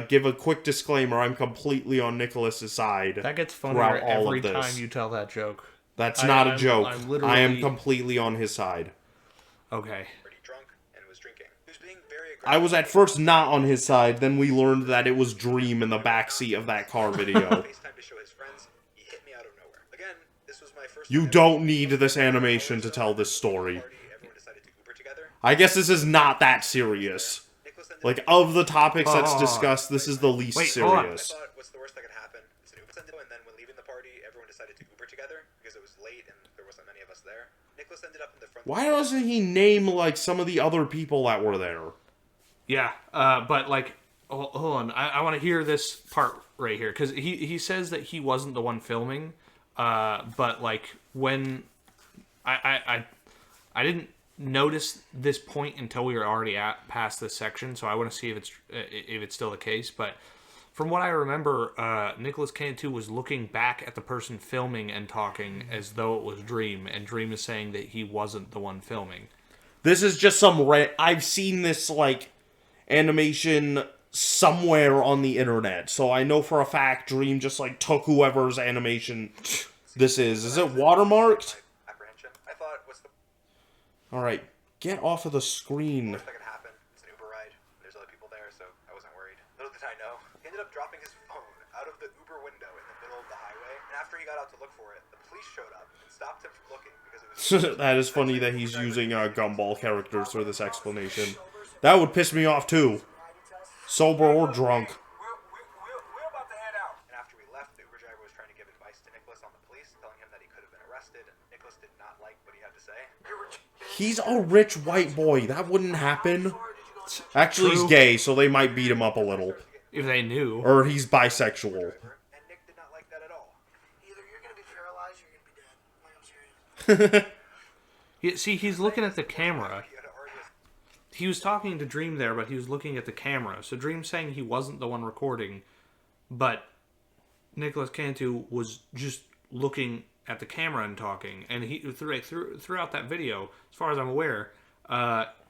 give a quick disclaimer. I'm completely on Nicholas's side. That gets throughout funnier all every of this. time you tell that joke. That's not a joke. I'm I literally- am completely on his side. Okay. pretty drunk and was drinking. He was being very aggressive. I was at first not on his side, then we learned that it was Dream in the backseat of that car video. FaceTime to show his friends. He hit me out of nowhere. Again, this was my first You time don't need this animation to tell this story. party. Everyone decided to Uber together. I guess this is not that serious. Nicholas ended Like, of the topics that's Oh. discussed, this is the least Wait, hold on. I serious. thought, what's the worst that could happen? It's an Uber. And then when leaving the party, everyone decided to Uber together because it was late and there wasn't many of us there. Nicholas ended up in the front. Why doesn't he name, like, some of the other people that were there? Yeah, but like, hold on. I want to hear this part right here, because he says that he wasn't the one filming, but like when I didn't notice this point until we were already past this section, so I want to see if it's still the case. But from what I remember, Nicholas Cantu was looking back at the person filming and talking as though it was Dream, and Dream is saying that he wasn't the one filming. This is just some I've seen this, like, animation somewhere on the internet, so I know for a fact Dream just, like, took whoever's animation this is. Is it watermarked? Apprehension. I thought, what's the Alright, get off of the screen. worst that could happen? It's an Uber ride. There's other people there, so I wasn't worried. Little did I know, he ended up dropping his phone out of the Uber window in the middle of the highway. And after he got out to look for it, the police showed up and stopped him from looking because it was. That is funny that he's using Gumball characters for this explanation. That would piss me off too. Sober or drunk. We're about to head out. And after we left, the Uber driver was trying to give advice to Nicholas on the police, telling him that he could have been arrested. Nicholas did not like what he had to say. He's a rich white boy. That wouldn't happen. Actually, he's True. gay, so they might beat him up a little. If they knew. Or he's bisexual. And Nick did not like that at all. Either you're gonna be paralyzed or you're gonna be dead. Like, I'm serious. See, he's looking at the camera. He had already. He was talking to Dream there, but he was looking at the camera. So Dream's saying he wasn't the one recording, but Nicholas Cantu was just looking at the camera and talking. And he throughout that video, as far as I'm aware,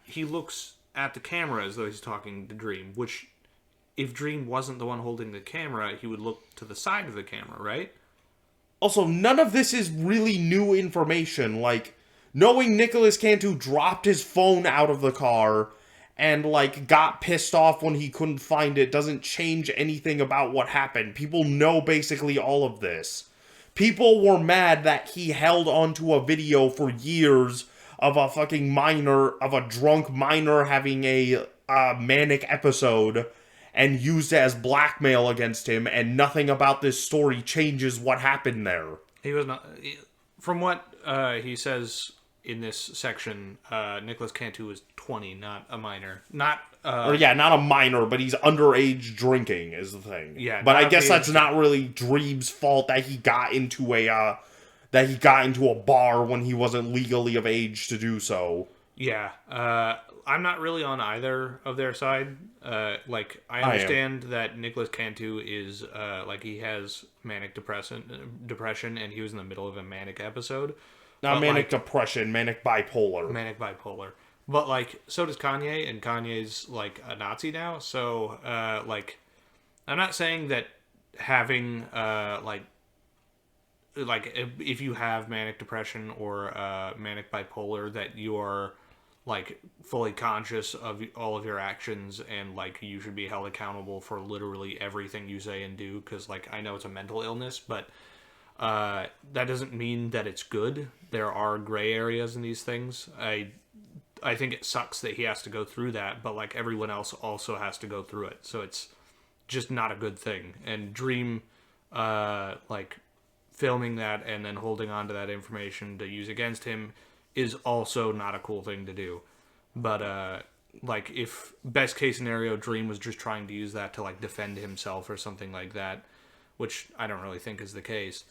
he looks at the camera as though he's talking to Dream. Which, if Dream wasn't the one holding the camera, he would look to the side of the camera, right? Also, none of this is really new information. Like, knowing Nicholas Cantu dropped his phone out of the car and, like, got pissed off when he couldn't find it doesn't change anything about what happened. People know basically all of this. People were mad that he held onto a video for years of a fucking minor, of a drunk minor having a manic episode and used it as blackmail against him, and nothing about this story changes what happened there. He was not... From what he says in this section, Nicholas Cantu is 20, not a minor. Not a minor, but he's underage drinking is the thing. Yeah, but I not guess the that's age- not really Dream's fault that he got into a bar when he wasn't legally of age to do so. Yeah, I'm not really on either of their side. I understand that Nicholas Cantu is he has manic depression, and he was in the middle of a manic episode. Not But, manic depression, manic bipolar. Manic bipolar. But so does Kanye, and Kanye's a Nazi now. So I'm not saying that having if you have manic depression or manic bipolar that you're fully conscious of all of your actions, and you should be held accountable for literally everything you say and do, because I know it's a mental illness, but that doesn't mean that it's good. There are gray areas in these things. I think it sucks that he has to go through that, but everyone else also has to go through it, so it's just not a good thing. And Dream filming that and then holding on to that information to use against him is also not a cool thing to do. But if best case scenario, Dream was just trying to use that to defend himself or something like that, which I don't really think is the case,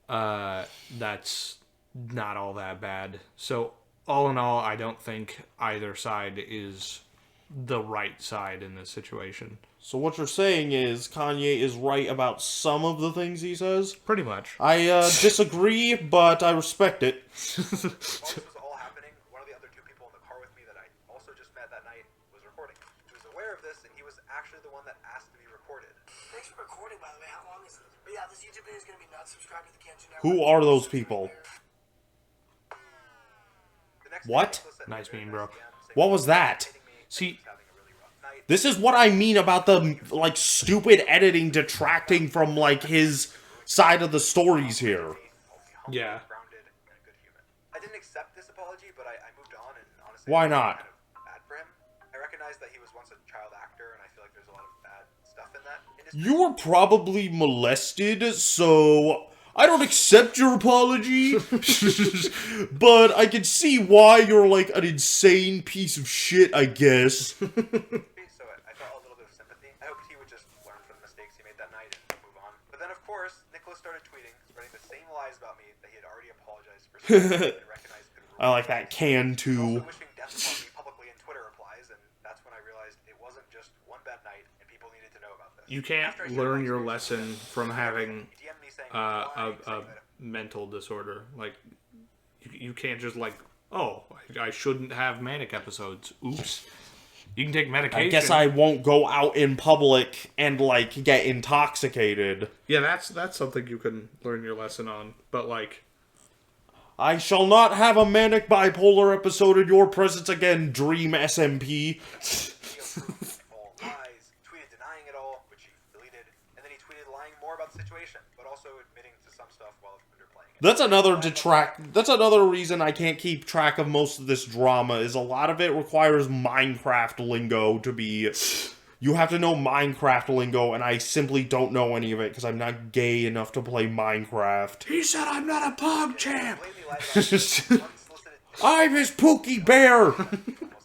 that's not all that bad. So all in all, I don't think either side is the right side in this situation. So what you're saying is Kanye is right about some of the things he says? Pretty much. I disagree, but I respect it. While this was all happening, one of the other two people in the car with me that I also just met that night was recording. He was aware of this, and he was actually the one that asked to be recorded. Thanks for recording, by the way. How long is this? But yeah, this YouTube video is going to be nuts. Subscribe to the Cantu Network. Who are those people? The next What? day, Nicholas sent Nice me a meme, bro. DM saying What was he that? hating me, See- he was having a really rough night. This is what I mean about the, stupid editing detracting from, his side of the stories here. Yeah. Grounded and a good human. I didn't accept this apology, but I moved on, and honestly, Why I felt not? kind of bad for him. I recognize that he was once a child actor, and I feel like there's a lot of bad stuff in that industry. You were probably molested, so I don't accept your apology. But I can see why you're an insane piece of shit, I guess. So I felt a little bit of sympathy. I hoped he would just learn from the mistakes he made that night and move on. But then, of course, Nicholas started tweeting, spreading the same lies about me that he had already apologized for saying and recognized could ruin I like my that life. can Also too. wishing death upon me publicly in Twitter replies, and that's when I realized it wasn't just one bad night, and people needed to know about this. You can't After I shared learn my your experience lesson from having he DM'd me saying, a mental disorder. You can't just I shouldn't have manic episodes. Oops. You can take medication. I guess I won't go out in public and, get intoxicated. Yeah, that's something you can learn your lesson on. But I shall not have a manic bipolar episode in your presence again, Dream SMP. all lies, tweeted denying it all, which he deleted, and then he tweeted lying more about the situation, but also admitting to some stuff while underplaying it. That's another reason I can't keep track of most of this drama, is a lot of it requires Minecraft lingo to be... You have to know Minecraft lingo, and I simply don't know any of it, because I'm not gay enough to play Minecraft. he said I'm not a pog champ. Blatantly lied about unsolicited I'm his Pookie Bear!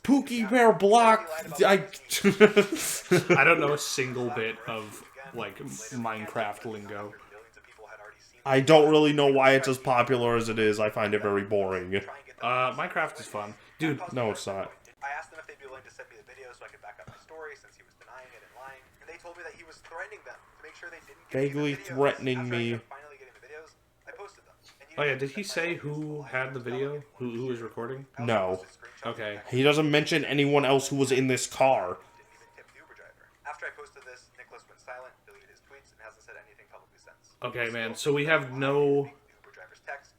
Pookie Bear block... I don't know a single bit of Minecraft lingo. millions of people had already seen I don't really know why it's as popular as it is. I find it very boring. try and get them Minecraft is fun, dude. No, it's not. I asked them if they'd be willing to send me the video so I could back up my story since he was denying it and lying, and they told me that he was threatening them to make sure they didn't get Vaguely the videos. threatening After I me. ended up finally getting the videos, I posted them. And Oh yeah, did he say who had the video? Who was recording? No. Okay. He doesn't mention anyone else who was in this car. Didn't even tip the Uber driver. After I posted this, Nicholas went silent, deleted his tweets, and hasn't said anything publicly since. Okay, man. So we have no Uber driver's text.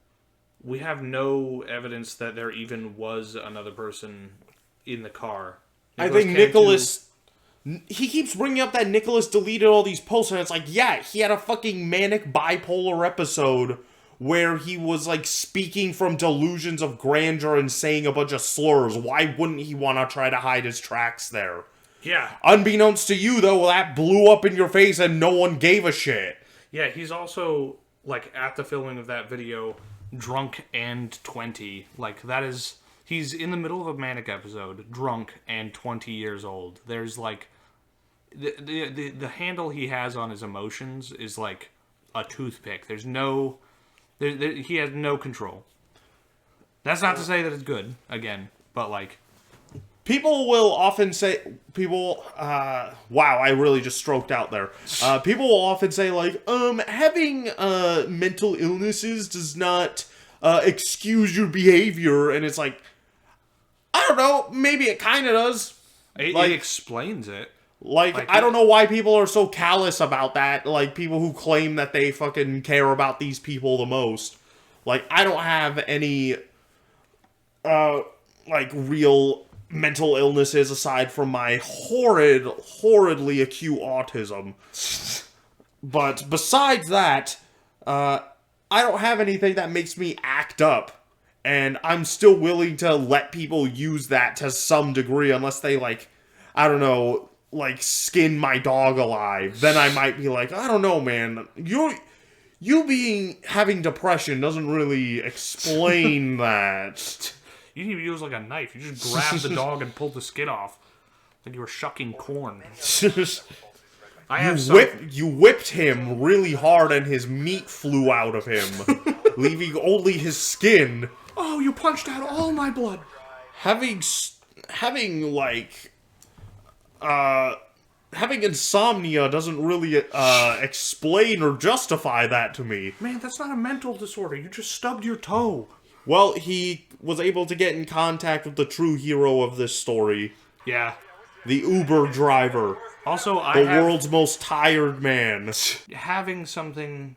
evidence that there even was another person in the car. I think Nicholas... He keeps bringing up that Nicholas deleted all these posts, and it's like, yeah, he had a fucking manic bipolar episode where he was, like, speaking from delusions of grandeur and saying a bunch of slurs. Why wouldn't he want to try to hide his tracks there? Yeah. Unbeknownst to you, though, that blew up in your face and no one gave a shit. Yeah, he's also, like, at the filming of that video, drunk and 20. Like, that is... He's in the middle of a manic episode, drunk and 20 years old. There's, like... The handle he has on his emotions is, like, a toothpick. There's no... he has no control. That's not to say that it's good, again, but, like... People will often say... wow, I really just stroked out there. People will often say, like, having mental illnesses does not excuse your behavior, and it's like... I don't know, maybe it kind of does. It Like- explains it. Like, I don't know why people are so callous about that. Like, people who claim that they fucking care about these people the most. Like, I don't have any, like, real mental illnesses aside from my horridly acute autism. But besides that, I don't have anything that makes me act up. And I'm still willing to let people use that to some degree, unless they, like, I don't know, like, skin my dog alive. Then I might be like, I don't know, man. Having depression doesn't really explain that. You didn't even use, like, a knife. You just grabbed the dog and pulled the skin off. Like you were shucking corn. You whipped him really hard and his meat flew out of him, leaving only his skin. Oh, you punched out all my blood. Having insomnia doesn't really explain or justify that to me. Man, that's not a mental disorder. You just stubbed your toe. Well, he was able to get in contact with the true hero of this story. Yeah. The Uber driver. Also, The world's most tired man. Having something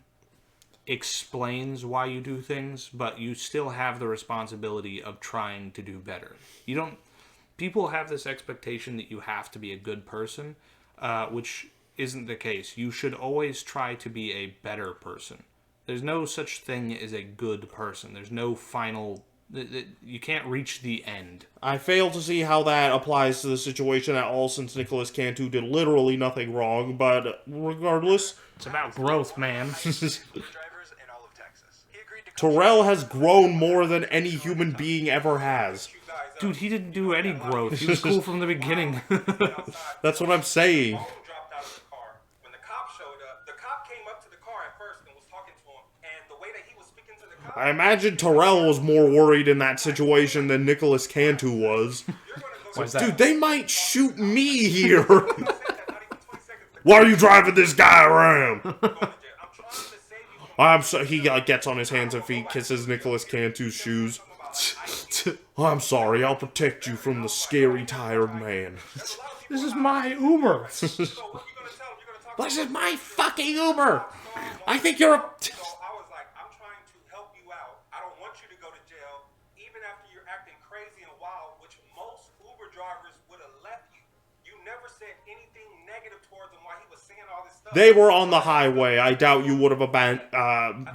explains why you do things, but you still have the responsibility of trying to do better. You don't... People have this expectation that you have to be a good person, which isn't the case. You should always try to be a better person. There's no such thing as a good person. There's no final... You can't reach the end. I fail to see how that applies to the situation at all, since Nicholas Cantu did literally nothing wrong, but regardless... It's about growth, man. Drivers in all of Texas. He agreed to Terrell has grown more than any human being ever has. Dude, he didn't do any growth. He was cool from the beginning. That's what I'm saying. Dropped out of the car. When the cop showed up, the cop came up to the car at first and was talking to him. And the way that he was speaking to the cop... I imagine Terrell was more worried in that situation than Nicholas Cantu was. Why's that? Dude, they might shoot me here. Why are you driving this guy around? I'm so he gets on his hands and feet, kisses Nicholas Cantu's shoes. I'm sorry, I'll protect you from the scary, tired man. This is my Uber. This is my fucking Uber. I think you're a... So I was like, I'm trying to help you out. I don't want you to go to jail, even after you're acting crazy and wild, which most Uber drivers would have left you. You never said anything negative towards him while he was saying all this stuff. They were on the highway. I doubt you would have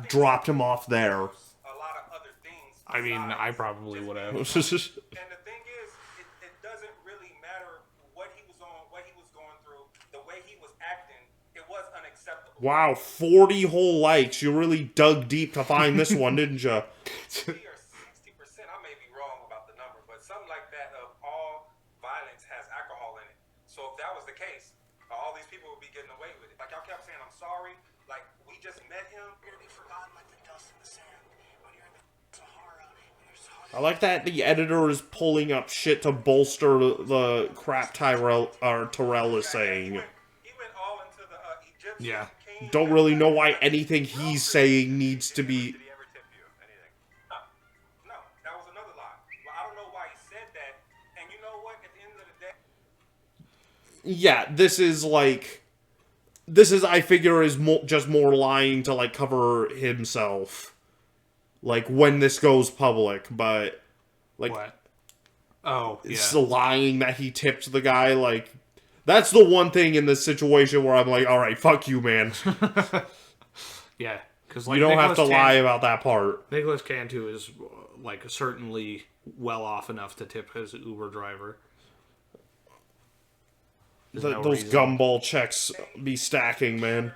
dropped him off there. A lot of other things. I mean, I probably would have. And the thing is, it doesn't really matter what he was on, what he was going through, the way he was acting. It was unacceptable. Wow, 40 whole likes. You really dug deep to find this one, didn't you? 50 or 60%, I may be wrong about the number, but something like that of all violence has alcohol in it. So if that was the case, all these people would be getting away with it. Like y'all kept saying, I'm sorry. Like we just met him. You're gonna be forgotten like the dust in the sand when you're in the Sahara and you're just I like that the editor is pulling up shit to bolster the crap Terrell is saying. He went all into the Egyptian Yeah. king. Don't really know why anything he's saying needs to be... Did he ever tip you? Anything? No, that was another lie. Well, I don't know why he said that. And you know what? At the end of the day, Yeah, this is like... this is, I figure, is just more lying to, like, cover himself. Like, when this goes public, but, like... What? Oh, yeah. It's lying that he tipped the guy, like... That's the one thing in this situation where I'm like, alright, fuck you, man. Yeah. Cause, like, you don't have to lie about that part. Nicholas Cantu is, like, certainly well off enough to tip his Uber driver. Those gumball checks be stacking, man.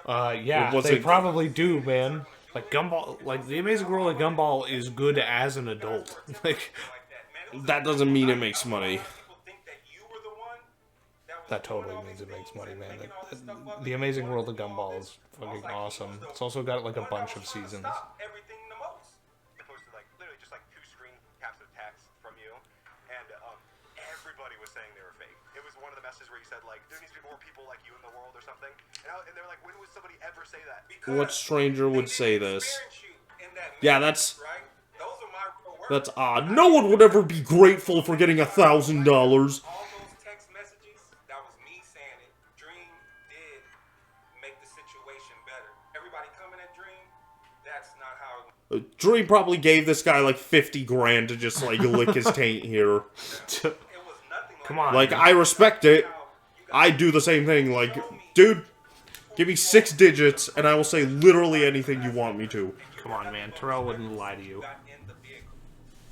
Yeah, What's they it- probably do, man. Like, Gumball, like, The Amazing World of Gumball is good as an adult. Like, That doesn't mean it makes money. that totally means it makes money, man. The Amazing World of Gumball is fucking awesome. It's also got, like, a bunch of seasons. I posted like literally just like 2 screen caps of text from you, and everybody was saying they were fake. It was one of the messages where you said like there needs to be more people like you in the world or something, and they were like, when would somebody ever say that? What stranger would say this? Yeah, that's odd. No one would ever be grateful for getting $1,000. All those text messages, that was me saying it. Dream did make the situation better. Everybody coming at Dream, that's not how it Dream probably gave this guy like 50 grand to just like lick his taint here. was nothing Come on. Like, I respect it. I do the same thing. Like, dude, give me 6 digits and I will say literally anything you want me to. Come on, man. Terrell wouldn't lie to you. got in the vehicle.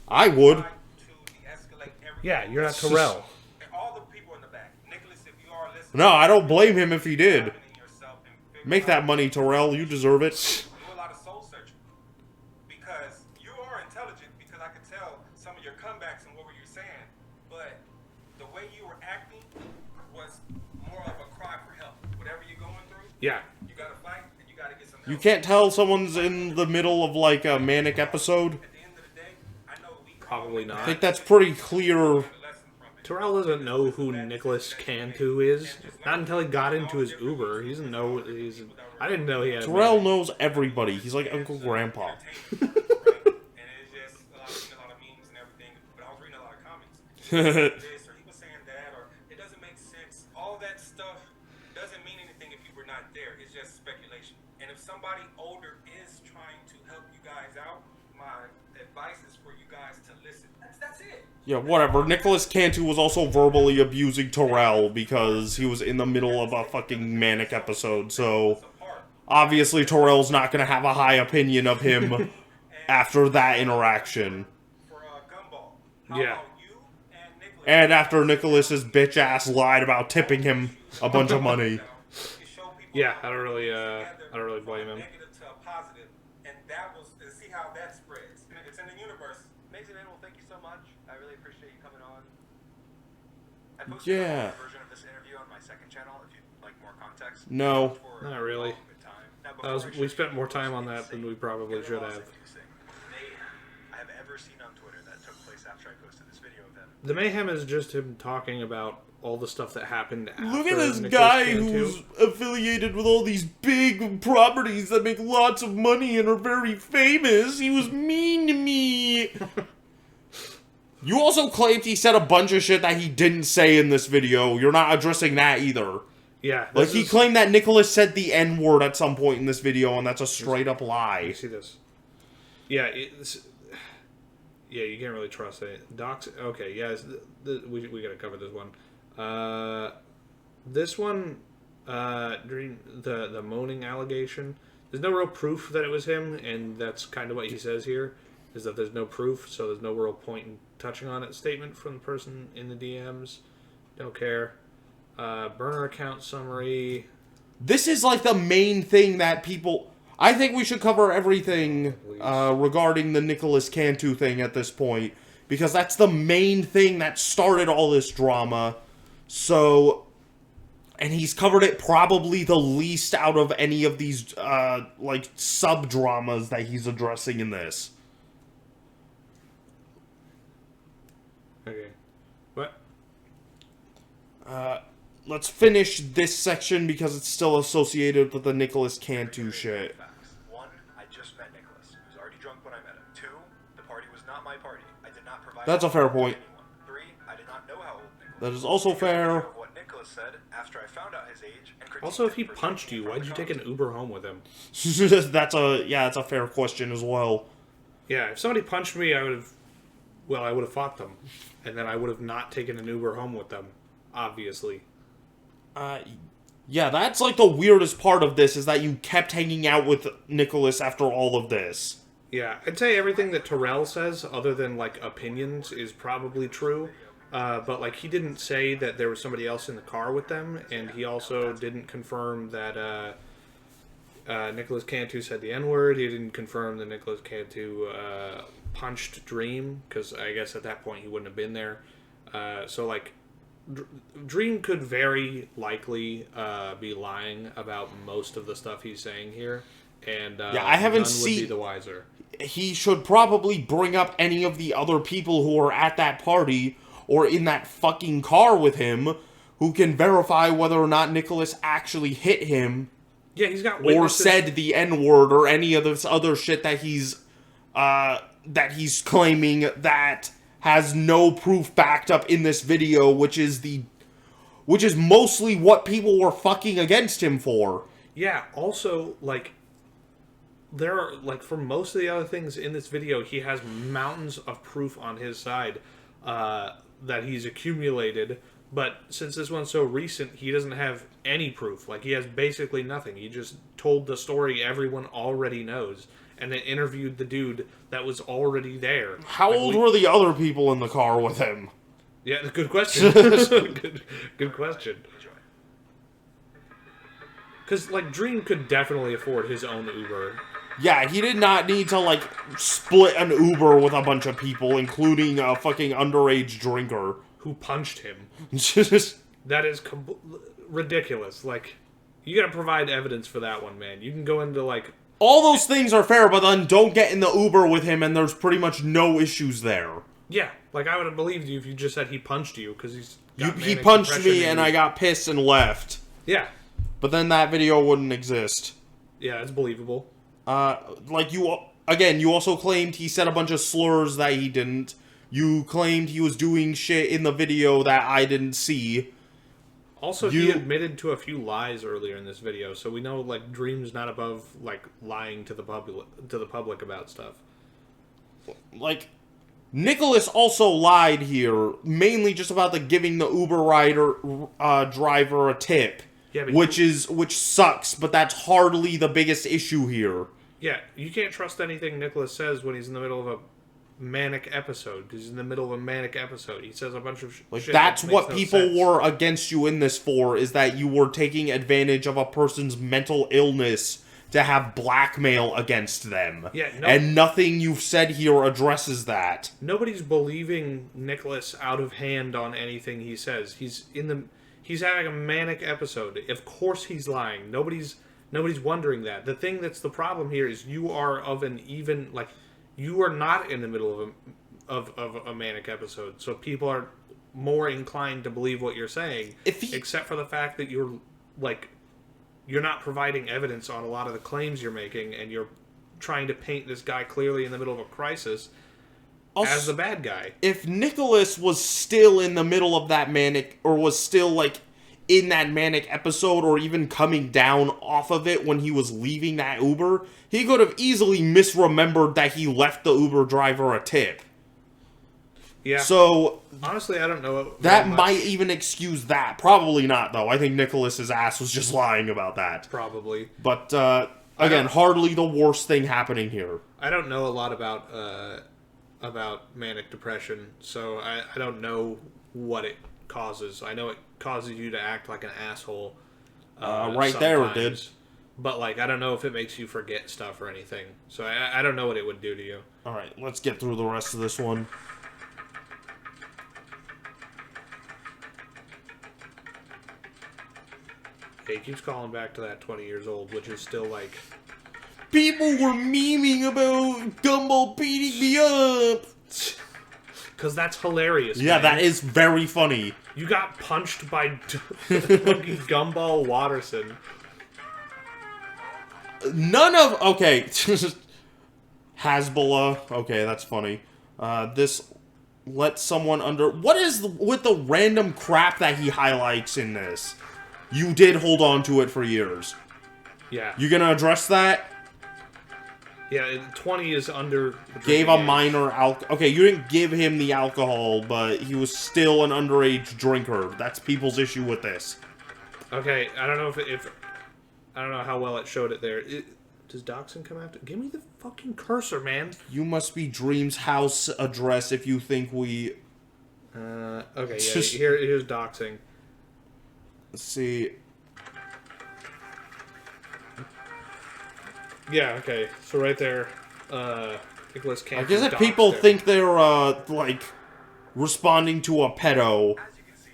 I would. To de-escalate everything. Yeah, you're not Terrell. And all the people in the back. Nicholas, if you are listening, No, I don't blame him if he did. examining yourself and figure Make that money, Terrell. You deserve it. do a lot of soul searching. Because you are intelligent, because I could tell some of your comebacks and what were you saying, but the way you were acting was more of a cry for help. Whatever you're going through, Yeah. you gotta fight and you gotta get some help. You can't tell someone's in the middle of like a manic episode. At the end of the day, I know we Probably not. I think that's pretty clear. lesson from it. Terrell doesn't know who Nicholas Cantu is. Not until he got into his Uber. He doesn't know I didn't know he had. Terrell knows everybody. He's like Uncle Grandpa. Right? And it's just a lot of memes and everything. But I was reading a lot of comments. This or he was saying that, or it doesn't make sense. All that stuff doesn't mean anything if you were not there. It's just speculation. And if somebody older is trying to help you guys out, my advice is for you guys to listen. That's it. Yeah, whatever. Nicholas Cantu was also verbally abusing Terrell because he was in the middle of a fucking manic episode. So obviously Terrell's not gonna have a high opinion of him after that interaction. For Gumball. How Yeah. about you and Nicholas? And after Nicholas's bitch ass lied about tipping him a bunch of money. You show people Yeah, I don't really blame him. negative to a positive, and that was to see how that spreads. It's in the universe. Amazing man, well thank you so much. I really appreciate you coming on. I posted Yeah. a version of this interview on my second channel if you'd like more context. No. For Not really. a good time. Now, We spent more time on that than we probably should have. I have ever seen on Twitter that took place after I posted this video of him. The mayhem is just him talking about all the stuff that happened after Look at this Nicholas guy Cantu. who's affiliated with all these big properties that make lots of money and are very famous. He was mean to me. You also claimed he said a bunch of shit that he didn't say in this video. You're not addressing that either. Yeah, Like, he claimed that Nicholas said the N-word at some point in this video, and that's a straight up You lie. see this? Yeah, yeah, you can't really trust it. Docs. Okay, yes, we gotta cover this one. This one, during the moaning allegation, there's no real proof that it was him, and that's kind of what he says here, is that there's no proof, so there's no real point in touching on it. Statement from the person in the DMs. Don't care. Burner account summary. This is like the main thing that people... I think we should cover everything regarding the Nicholas Cantu thing at this point, because that's the main thing that started all this drama. So, and he's covered it probably the least out of any of these, like, sub-dramas that he's addressing in this. Okay. What? Let's finish this section because it's still associated with the Nicholas Cantu shit. Facts. 1, I just met Nicholas. He was already drunk when I met him. 2, the party was not my party. I did not provide... That's a fair point. anyone. 3, I did not know how old Nicholas That is also was. fair. What Nicholas said, after I found out his age and critiqued Also, if he him for punched taking you, it from why'd the you take an company. Uber home with him? that's a fair question as well. Yeah, if somebody punched me, I would have fought them. And then I would have not taken an Uber home with them, obviously. Yeah, that's like the weirdest part of this is that you kept hanging out with Nicholas after all of this. Yeah, I'd say everything that Terrell says, other than, like, opinions, is probably true. But, like, he didn't say that there was somebody else in the car with them, and he also didn't confirm that Nicholas Cantu said the N-word. He didn't confirm that Nicholas Cantu punched Dream, because I guess at that point he wouldn't have been there. So, like, Dream could very likely be lying about most of the stuff he's saying here, and I haven't none would be the wiser. He should probably bring up any of the other people who are at that party or in that fucking car with him who can verify whether or not Nicholas actually hit him Yeah, he's got or witnesses. said the N-word or any of this other shit that he's claiming that has no proof backed up in this video, which is mostly what people were fucking against him for. Yeah, also, like, there are, like, for most of the other things in this video, he has mountains of proof on his side that he's accumulated, but since this one's so recent, he doesn't have any proof. Like, he has basically nothing. He just told the story everyone already knows, and then interviewed the dude that was already there. How Like, old were the other people in the car with him? Yeah, good question. good question. Because, like, Dream could definitely afford his own Uber. Yeah, he did not need to, like, split an Uber with a bunch of people, including a fucking underage drinker. Who punched him. Just... That is ridiculous. Like, you gotta provide evidence for that one, man. You can go into, like... All those things are fair, but then don't get in the Uber with him and there's pretty much no issues there. Yeah, like, I would have believed you if you just said he punched you, because He punched me and I got pissed and left. Yeah. But then that video wouldn't exist. Yeah, it's believable. You also claimed he said a bunch of slurs that he didn't. You claimed he was doing shit in the video that I didn't see. Also, he admitted to a few lies earlier in this video, so we know, like, Dream's not above, like, lying to the public about stuff. Like, Nicholas also lied here, mainly just about the giving the Uber driver a tip. Yeah, which sucks, but that's hardly the biggest issue here. Yeah, you can't trust anything Nicholas says when he's in the middle of a manic episode, because he's in the middle of a manic episode. He says a bunch of shit. That's that what makes no people sense. were against you in this for, is that you were taking advantage of a person's mental illness to have blackmail against them. Yeah, and nothing you've said here addresses that. Nobody's believing Nicholas out of hand on anything he says. He's having a manic episode. Of course he's lying. Nobody's wondering that. The thing that's the problem here is you are you are not in the middle of a manic episode, so people are more inclined to believe what you're saying. Except for the fact that you're not providing evidence on a lot of the claims you're making, and you're trying to paint this guy clearly in the middle of a crisis as the bad guy. If Nicholas was still in the middle of that manic, or was still, like, in that manic episode, or even coming down off of it when he was leaving that Uber, he could have easily misremembered that he left the Uber driver a tip. Yeah. So, honestly, I don't know. That might even excuse that. Probably not, though. I think Nicholas's ass was just lying about that. Probably. But, again, hardly the worst thing happening here. I don't know a lot about manic depression, so I don't know what it causes. I know it causes you to act like an asshole. Right there it did. But, like, I don't know if it makes you forget stuff or anything. So I don't know what it would do to you. Alright, let's get through the rest of this one. He keeps calling back to that 20 years old, which is still, like... People were memeing about Gumball beating me up! Because that's hilarious, Yeah, man. that is very funny. You got punched by fucking Gumball Watterson. None of... Okay. Hasbullah. Okay, that's funny. This... Let someone under... What is with the random crap that he highlights in this? you did hold on to it for years. Yeah. You gonna address that? Yeah, 20 is under... the Gave a drinking age. minor Okay, you didn't give him the alcohol, but he was still an underage drinker. That's people's issue with this. Okay, I don't know if I don't know how well it showed it there. Does doxing come after? Give me the fucking cursor, man. You must be Dream's house address if you think we... Okay, yeah, here's doxing. Let's see. Yeah, okay. So right there, Nicholas I Cage. guess if people think they're, like, responding to a pedo,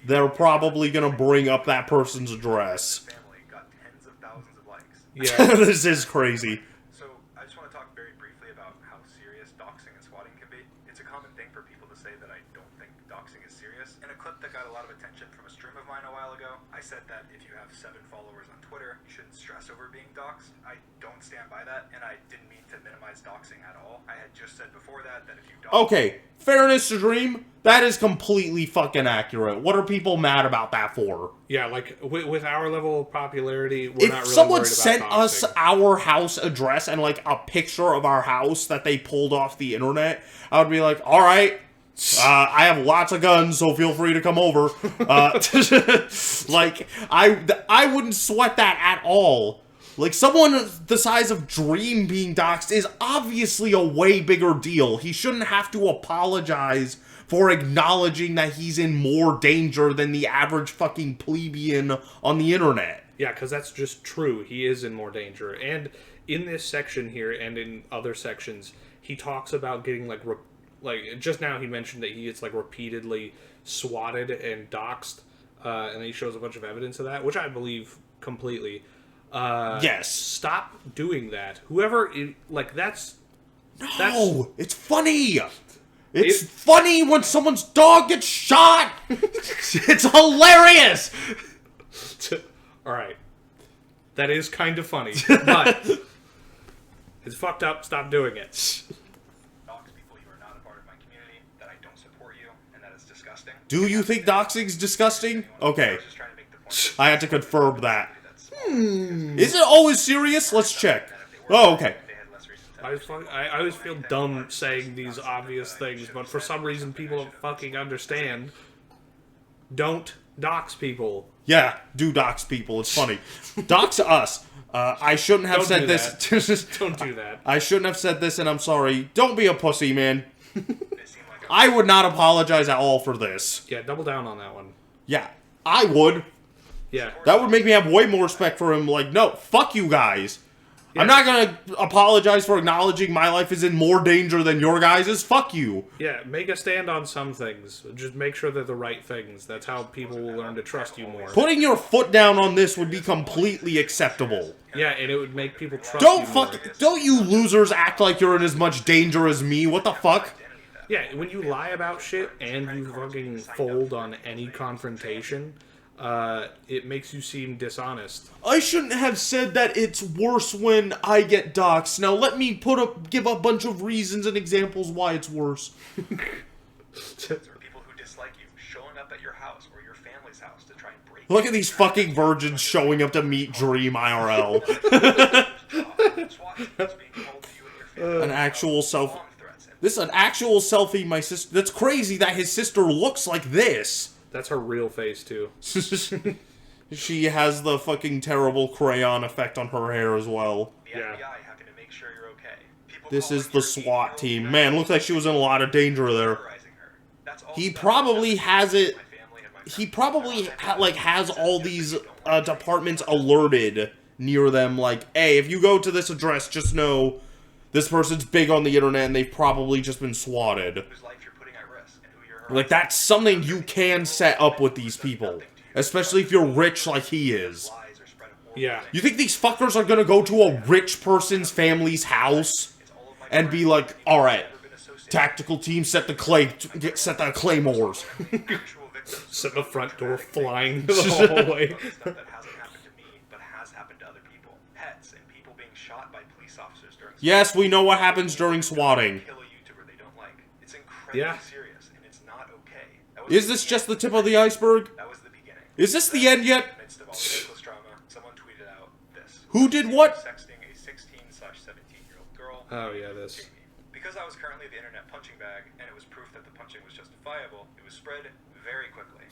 they're probably gonna bring up that person's address. Family got tens of thousands of likes. Yeah. This is crazy. So I just want to talk very briefly about how serious doxing and swatting can be. It's a common thing for people to say that I don't think doxing is serious. In a clip that got a lot of attention from a stream of mine a while ago, I said that if you have 7 followers on Twitter, you shouldn't stress over being doxed. I don't stand by that, and I didn't mean to minimize doxing at all. I had just said before that if you dox... Okay, fairness to Dream, that is completely fucking accurate. What are people mad about that for? Yeah, like, with our level of popularity, we're not If really someone worried sent about us doxing. our house address and, like, a picture of our house that they pulled off the internet, I would be like, alright, I have lots of guns, so feel free to come over. Like, I wouldn't sweat that at all. Like, someone the size of Dream being doxxed is obviously a way bigger deal. He shouldn't have to apologize for acknowledging that he's in more danger than the average fucking plebeian on the internet. Yeah, because that's just true. He is in more danger. And in this section here, and in other sections, he talks about getting, like just now he mentioned that he gets, like, repeatedly swatted and doxxed, and he shows a bunch of evidence of that, which I believe completely. Yes. Stop doing that. Whoever, that's... No, it's funny. It's funny when someone's dog gets shot. It's hilarious. Alright. That is kind of funny, but it's fucked up. Stop doing it. dox people who are not a part of my community, that I don't support you, and that is disgusting. Do you think doxing's disgusting? Okay. I was just trying to make the point. I had to confirm that. Is it always serious? Let's check. Oh, okay. They had less reason to I always feel dumb saying these obvious things, but for some reason people don't fucking understand. Don't dox people. Yeah, do dox people. It's funny. Dox us. I shouldn't have Don't said do this. Don't do that. I shouldn't have said this, and I'm sorry. Don't be a pussy, man. They seem like I would not apologize at all for this. Yeah, double down on that one. Yeah, I would. Yeah. That would make me have way more respect for him. Like, no, fuck you guys. I'm not gonna apologize for acknowledging my life is in more danger than your guys'. Fuck you. Yeah, make a stand on some things. Just make sure they're the right things. That's how people will learn to trust you more. Putting your foot down on this would be completely acceptable. Yeah, and it would make people trust Don't you more. don't you losers act like you're in as much danger as me. What the fuck? Yeah, when you lie about shit and you fucking fold on any confrontation, it makes you seem dishonest. I shouldn't have said that it's worse when I get doxxed. Now let me give a bunch of reasons and examples why it's worse. or people who dislike you showing up at your house or your family's house to try and break Look at these fucking virgins showing up to meet Dream IRL. An actual This is an actual selfie my sister... That's crazy that his sister looks like this. That's her real face, too. She has the fucking terrible crayon effect on her hair as well. The Yeah. FBI having to make sure you're okay. People This is calling the your SWAT 8-year-old team. friend Man, looks like she was in a lot of danger there. terrorizing her. That's all He stuff probably that has it... my family and my He friends. probably, has all these departments alerted near them. Like, hey, if you go to this address, just know this person's big on the internet and they've probably just been swatted. Whose life you're putting at risk and who you're Like, that's something you can set up with these people. Especially if you're rich like he is. lies or spread of Yeah. You think these fuckers are gonna go to a rich person's family's house and be like, alright, tactical team, set the claymores. actual victims. Set the front door flying to the hallway. Stuff that hasn't happened to me, but has happened to other people. Pets and people being shot by police officers during Yes, we know what happens during swatting. kill a YouTuber they don't like. It's incredibly Yeah. serious and it's not okay. That was Is the this just the beginning. tip of the iceberg? That was the beginning. Is this the end yet? In the midst of all the Who did what? Sexting a 16/17-year-old girl. Oh yeah, this. Jamie. Because I was currently the internet punching bag, and it was proof that the punching was justifiable, it was spread very quickly.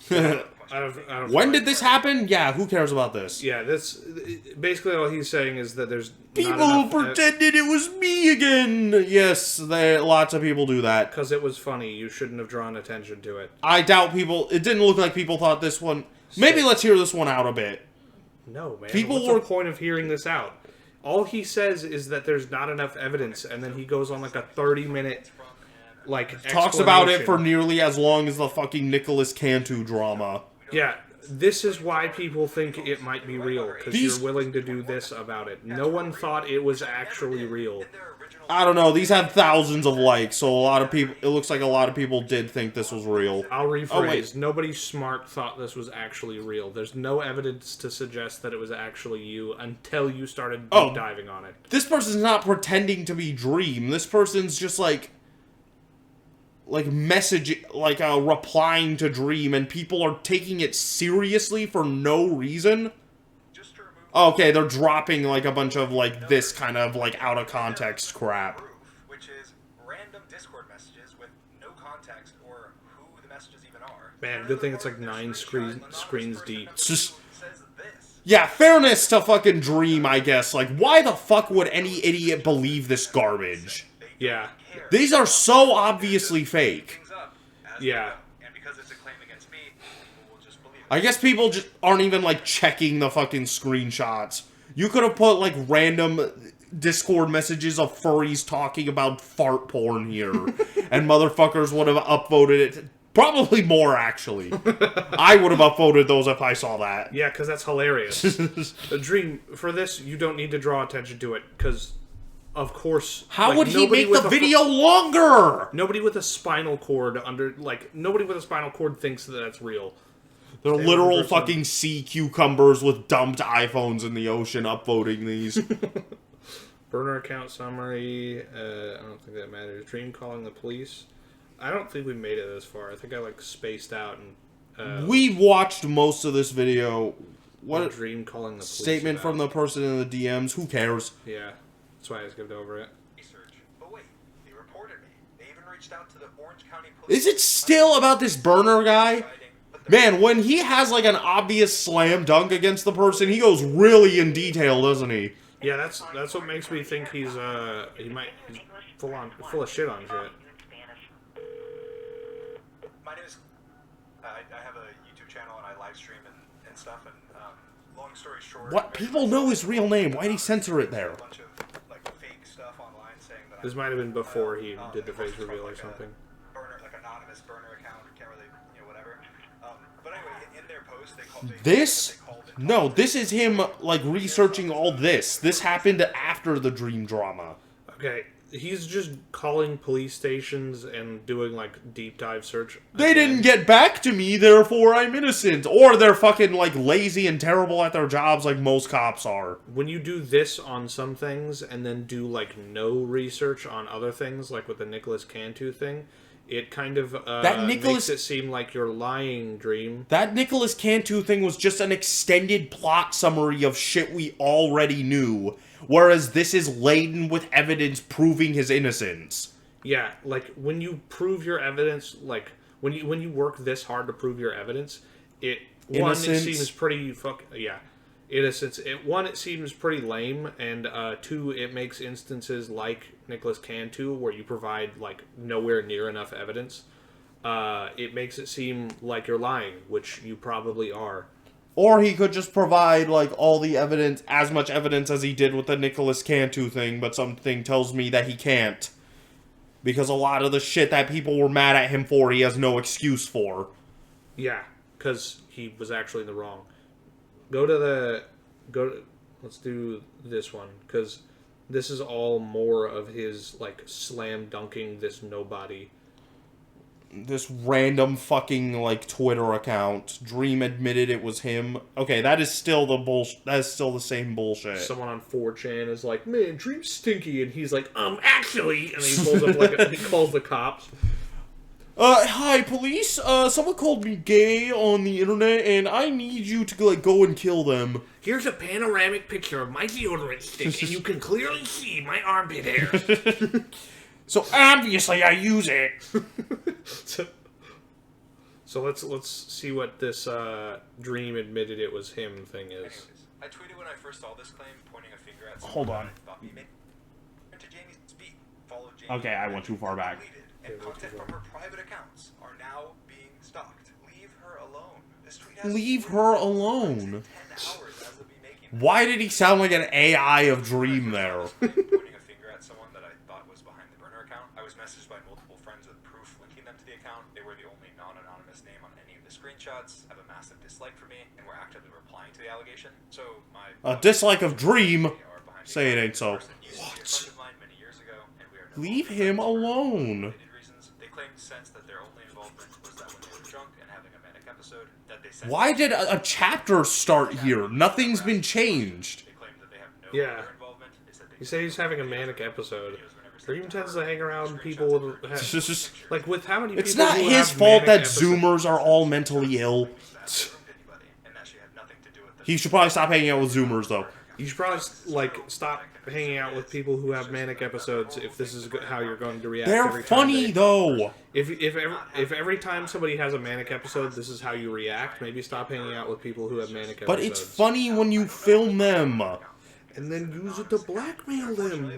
I don't When did this happen? Yeah, who cares about this? Yeah, this basically all he's saying is that there's People pretended it was me again. Yes, lots of people do that. because it was funny. You shouldn't have drawn attention to it. I doubt people. It didn't look like people thought this one. Maybe let's hear this one out a bit. No, man. People What's were- the point of hearing this out? All he says is that there's not enough evidence, and then he goes on like a 30-minute Talks about it explanation. for nearly as long as the fucking Nicholas Cantu drama. Yeah, this is why people think it might be real, because These- you're willing to do this about it. No one thought it was actually real. I don't know. These had thousands of likes, so a lot of people. It looks like a lot of people did think this was real. I'll rephrase. Oh, wait. Nobody smart thought this was actually real. There's no evidence to suggest that it was actually you until you started deep diving on it. This person's not pretending to be Dream. This person's just like message, replying to Dream, and people are taking it seriously for no reason. Okay, they're dropping like a bunch of like this kind of like out of context crap. Which is random Discord messages with no context or who the messages even are. Man, good thing it's like 9 screens deep. It's just, yeah, fairness to fucking Dream, I guess. Like, why the fuck would any idiot believe this garbage? Yeah. These are so obviously fake. Yeah. And because it's a claim against me, people will just believe it. I guess people just aren't even like checking the fucking screenshots. You could have put like random Discord messages of furries talking about fart porn here, and motherfuckers would have upvoted it. Probably more, actually. I would have upvoted those if I saw that. Yeah, because that's hilarious. Dream, for this, you don't need to draw attention to it, because, of course... How like, would he nobody make with the a video longer? Nobody with a spinal cord nobody with a spinal cord thinks that that's real. They're literal fucking sea cucumbers with dumped iPhones in the ocean upvoting these. Burner account summary, I don't think that matters. Dream calling the police. I don't think we made it this far. I think I spaced out and... We watched most of this video. What a Dream calling the police statement from the person in the DMs. Who cares? Yeah, that's why I skipped over it. Research. But wait, they reported me. They even reached out to the Orange County Police. Is it still about this burner guy? Man, when he has like an obvious slam dunk against the person, he goes really in detail, doesn't he? Yeah, that's what makes me think he's full of shit on shit. My name is... I have a YouTube channel and I live stream and stuff, and long story short... What? People know his real name. Why'd he censor it there? A bunch of fake stuff online saying that This might have been before he did the face reveal or something. Burner, anonymous burner account, can't really, whatever. But anyway, in their post, they called... This? No, this is him, researching all this. This happened after the Dream drama. Okay, he's just calling police stations and doing, deep dive search. They didn't get back to me, therefore I'm innocent. Or they're fucking, lazy and terrible at their jobs like most cops are. When you do this on some things and then do, no research on other things, like with the Nicholas Cantu thing, it kind of makes it seem like you're lying, Dream. That Nicholas Cantu thing was just an extended plot summary of shit we already knew, whereas this is laden with evidence proving his innocence. Yeah, when you prove your evidence, when you work this hard to prove your evidence, it seems pretty innocence. It seems pretty lame, and 2, it makes instances like Nicholas Cantu, where you provide nowhere near enough evidence. It makes it seem like you're lying, which you probably are. Or he could just provide, all the evidence, as much evidence as he did with the Nicholas Cantu thing, but something tells me that he can't. Because a lot of the shit that people were mad at him for, he has no excuse for. Yeah, because he was actually in the wrong. Let's do this one, because this is all more of his, slam dunking this nobody. This random fucking, Twitter account. Dream admitted it was him. Okay, that is still that is still the same bullshit. Someone on 4chan is like, man, Dream's stinky, and he's like, actually, and he pulls up he calls the cops. Hi, police. Someone called me gay on the internet, and I need you to, like, go and kill them. Here's a panoramic picture of my deodorant stick, and you can clearly see my armpit hair. So, obviously, I use it. So let's see what this Dream admitted it was him thing is. Anyways, I tweeted when I first saw this claim, pointing a finger at Hold someone on. that I thought he made. Went to Jamie's feed, followed Jamie. Okay, I went too far back. Deleted, and content from her private accounts are now being stalked. Leave her alone. This tweet has Leave her alone. 10 hours as of me making this. Why did he sound like an AI of Dream there? Pointing a finger at someone that I thought was behind the burner account. I was messaged by multiple friends with proof linking them to the account. They were the only non-anonymous name on any of the screenshots, have a massive dislike for me, and were actively replying to the allegation. So my A dislike of Dream? are behind the Say it account. ain't so. This person used to be a friend of mine many years ago, and we are no Leave longer him friends for alone. related reasons. They claimed since that their only involvement was that when they were drunk and having a manic episode, that they sent Why did a chapter start here? Nothing's been changed. They claimed that they have no Yeah. other involvement. They said they He said he's having a manic episode. Dream tends to hang around people with like with how many It's people not who his have fault manic that episodes? Zoomers are all mentally ill. and that she had nothing to do with the He should probably stop hanging out with Zoomers, though. You should probably like stop hanging out with people who have manic episodes if this is how you're going to react. They're every time funny, they- though. If every time somebody has a manic episode, this is how you react, maybe stop hanging out with people who have manic episodes. But it's funny when you film them. And then use it to blackmail them.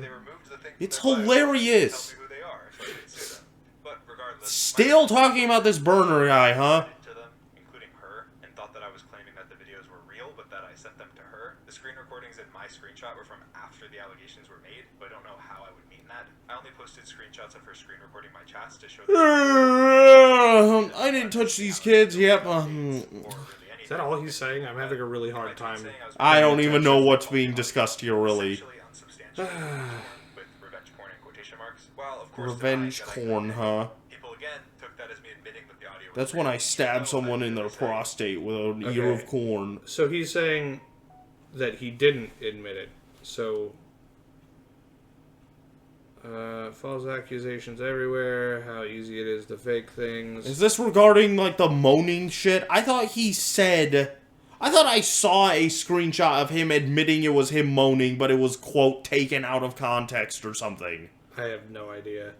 It's hilarious. who they are, so I could sue them. But regardless, Still talking about this burner guy, huh? to them, including her, and thought that I was claiming that the videos were real, but that I sent them to her. The screen recordings in my screenshot were from after the allegations were made, but I don't know how I would mean that. I only posted screenshots of her screen recording my chats to show that I didn't touch these kids. Yep. Is that all he's saying? I'm having a really hard time. I don't even know what's being discussed here, really. essentially unsubstantiated with revenge porn in quotation marks. While of course Revenge denying that I corn, committed it. huh? People again took that as me admitting that the audio was That's when I real, stab even though someone I in their really said prostate with an ear Okay. of corn. So he's saying that he didn't admit it. So false accusations everywhere. How easy it is to fake things. Is this regarding, like, the moaning shit? I thought he said... I thought I saw a screenshot of him admitting it was him moaning, but it was, quote, taken out of context or something. I have no idea.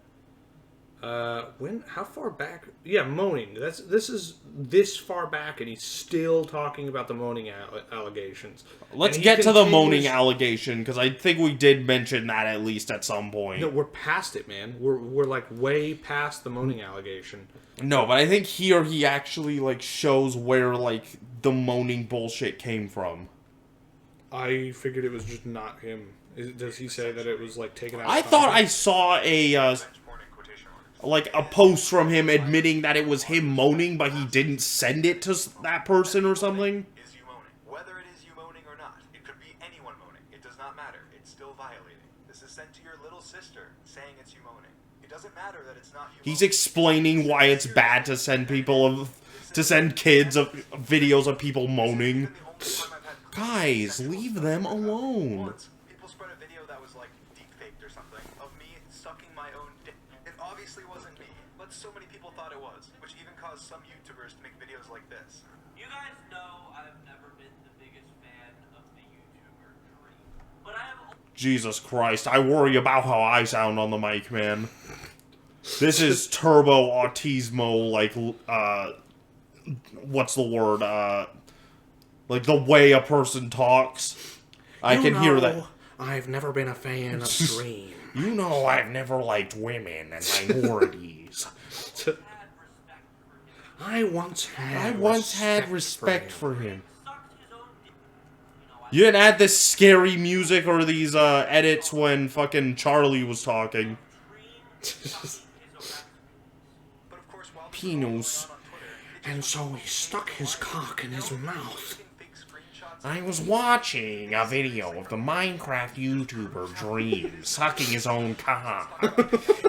When? How far back? Yeah, moaning. This is this far back, and he's still talking about the moaning allegations. Let's And he get to the continues- moaning allegation, because I think we did mention that at least at some point. No, we're past it, man. We're like way past the moaning allegation. No, but I think here he actually, like, shows where, like, the moaning bullshit came from. I figured it was just not him. Does he say that it was like taken out? of I thought I context? saw a, revenge porn in quotation marks. like, a post from him admitting that it was him moaning, but he didn't send it to that person or something. Is you moaning. Whether it is you moaning or not, it could be anyone moaning. It does not matter. It's still violating. This is sent to your little sister saying it's you moaning. It doesn't matter that it's not you. He's moaning. explaining why it's bad to send kids of videos of people moaning. Guys, leave them alone. Once, people spread a video that was like deepfaked or something of me sucking my own dick. It obviously wasn't me, but so many people thought it was, which even caused some YouTubers to make videos like this. You guys know I've never been the biggest fan of the YouTuber Dream, but I have. Jesus Christ, I worry about how I sound on the mic, man. This is turbo autismo, like, what's the word, like the way a person talks. I can hear that. I've never been a fan of Dream. You know I've never liked women and minorities. I once had respect for him. Sucked his own dick. You know, I You didn't add this scary music or these edits when fucking Charlie was talking. But of course, while Penis. And so he stuck his cock in his mouth. fake screenshots I was watching a video of the Minecraft YouTuber Dream sucking his own cock.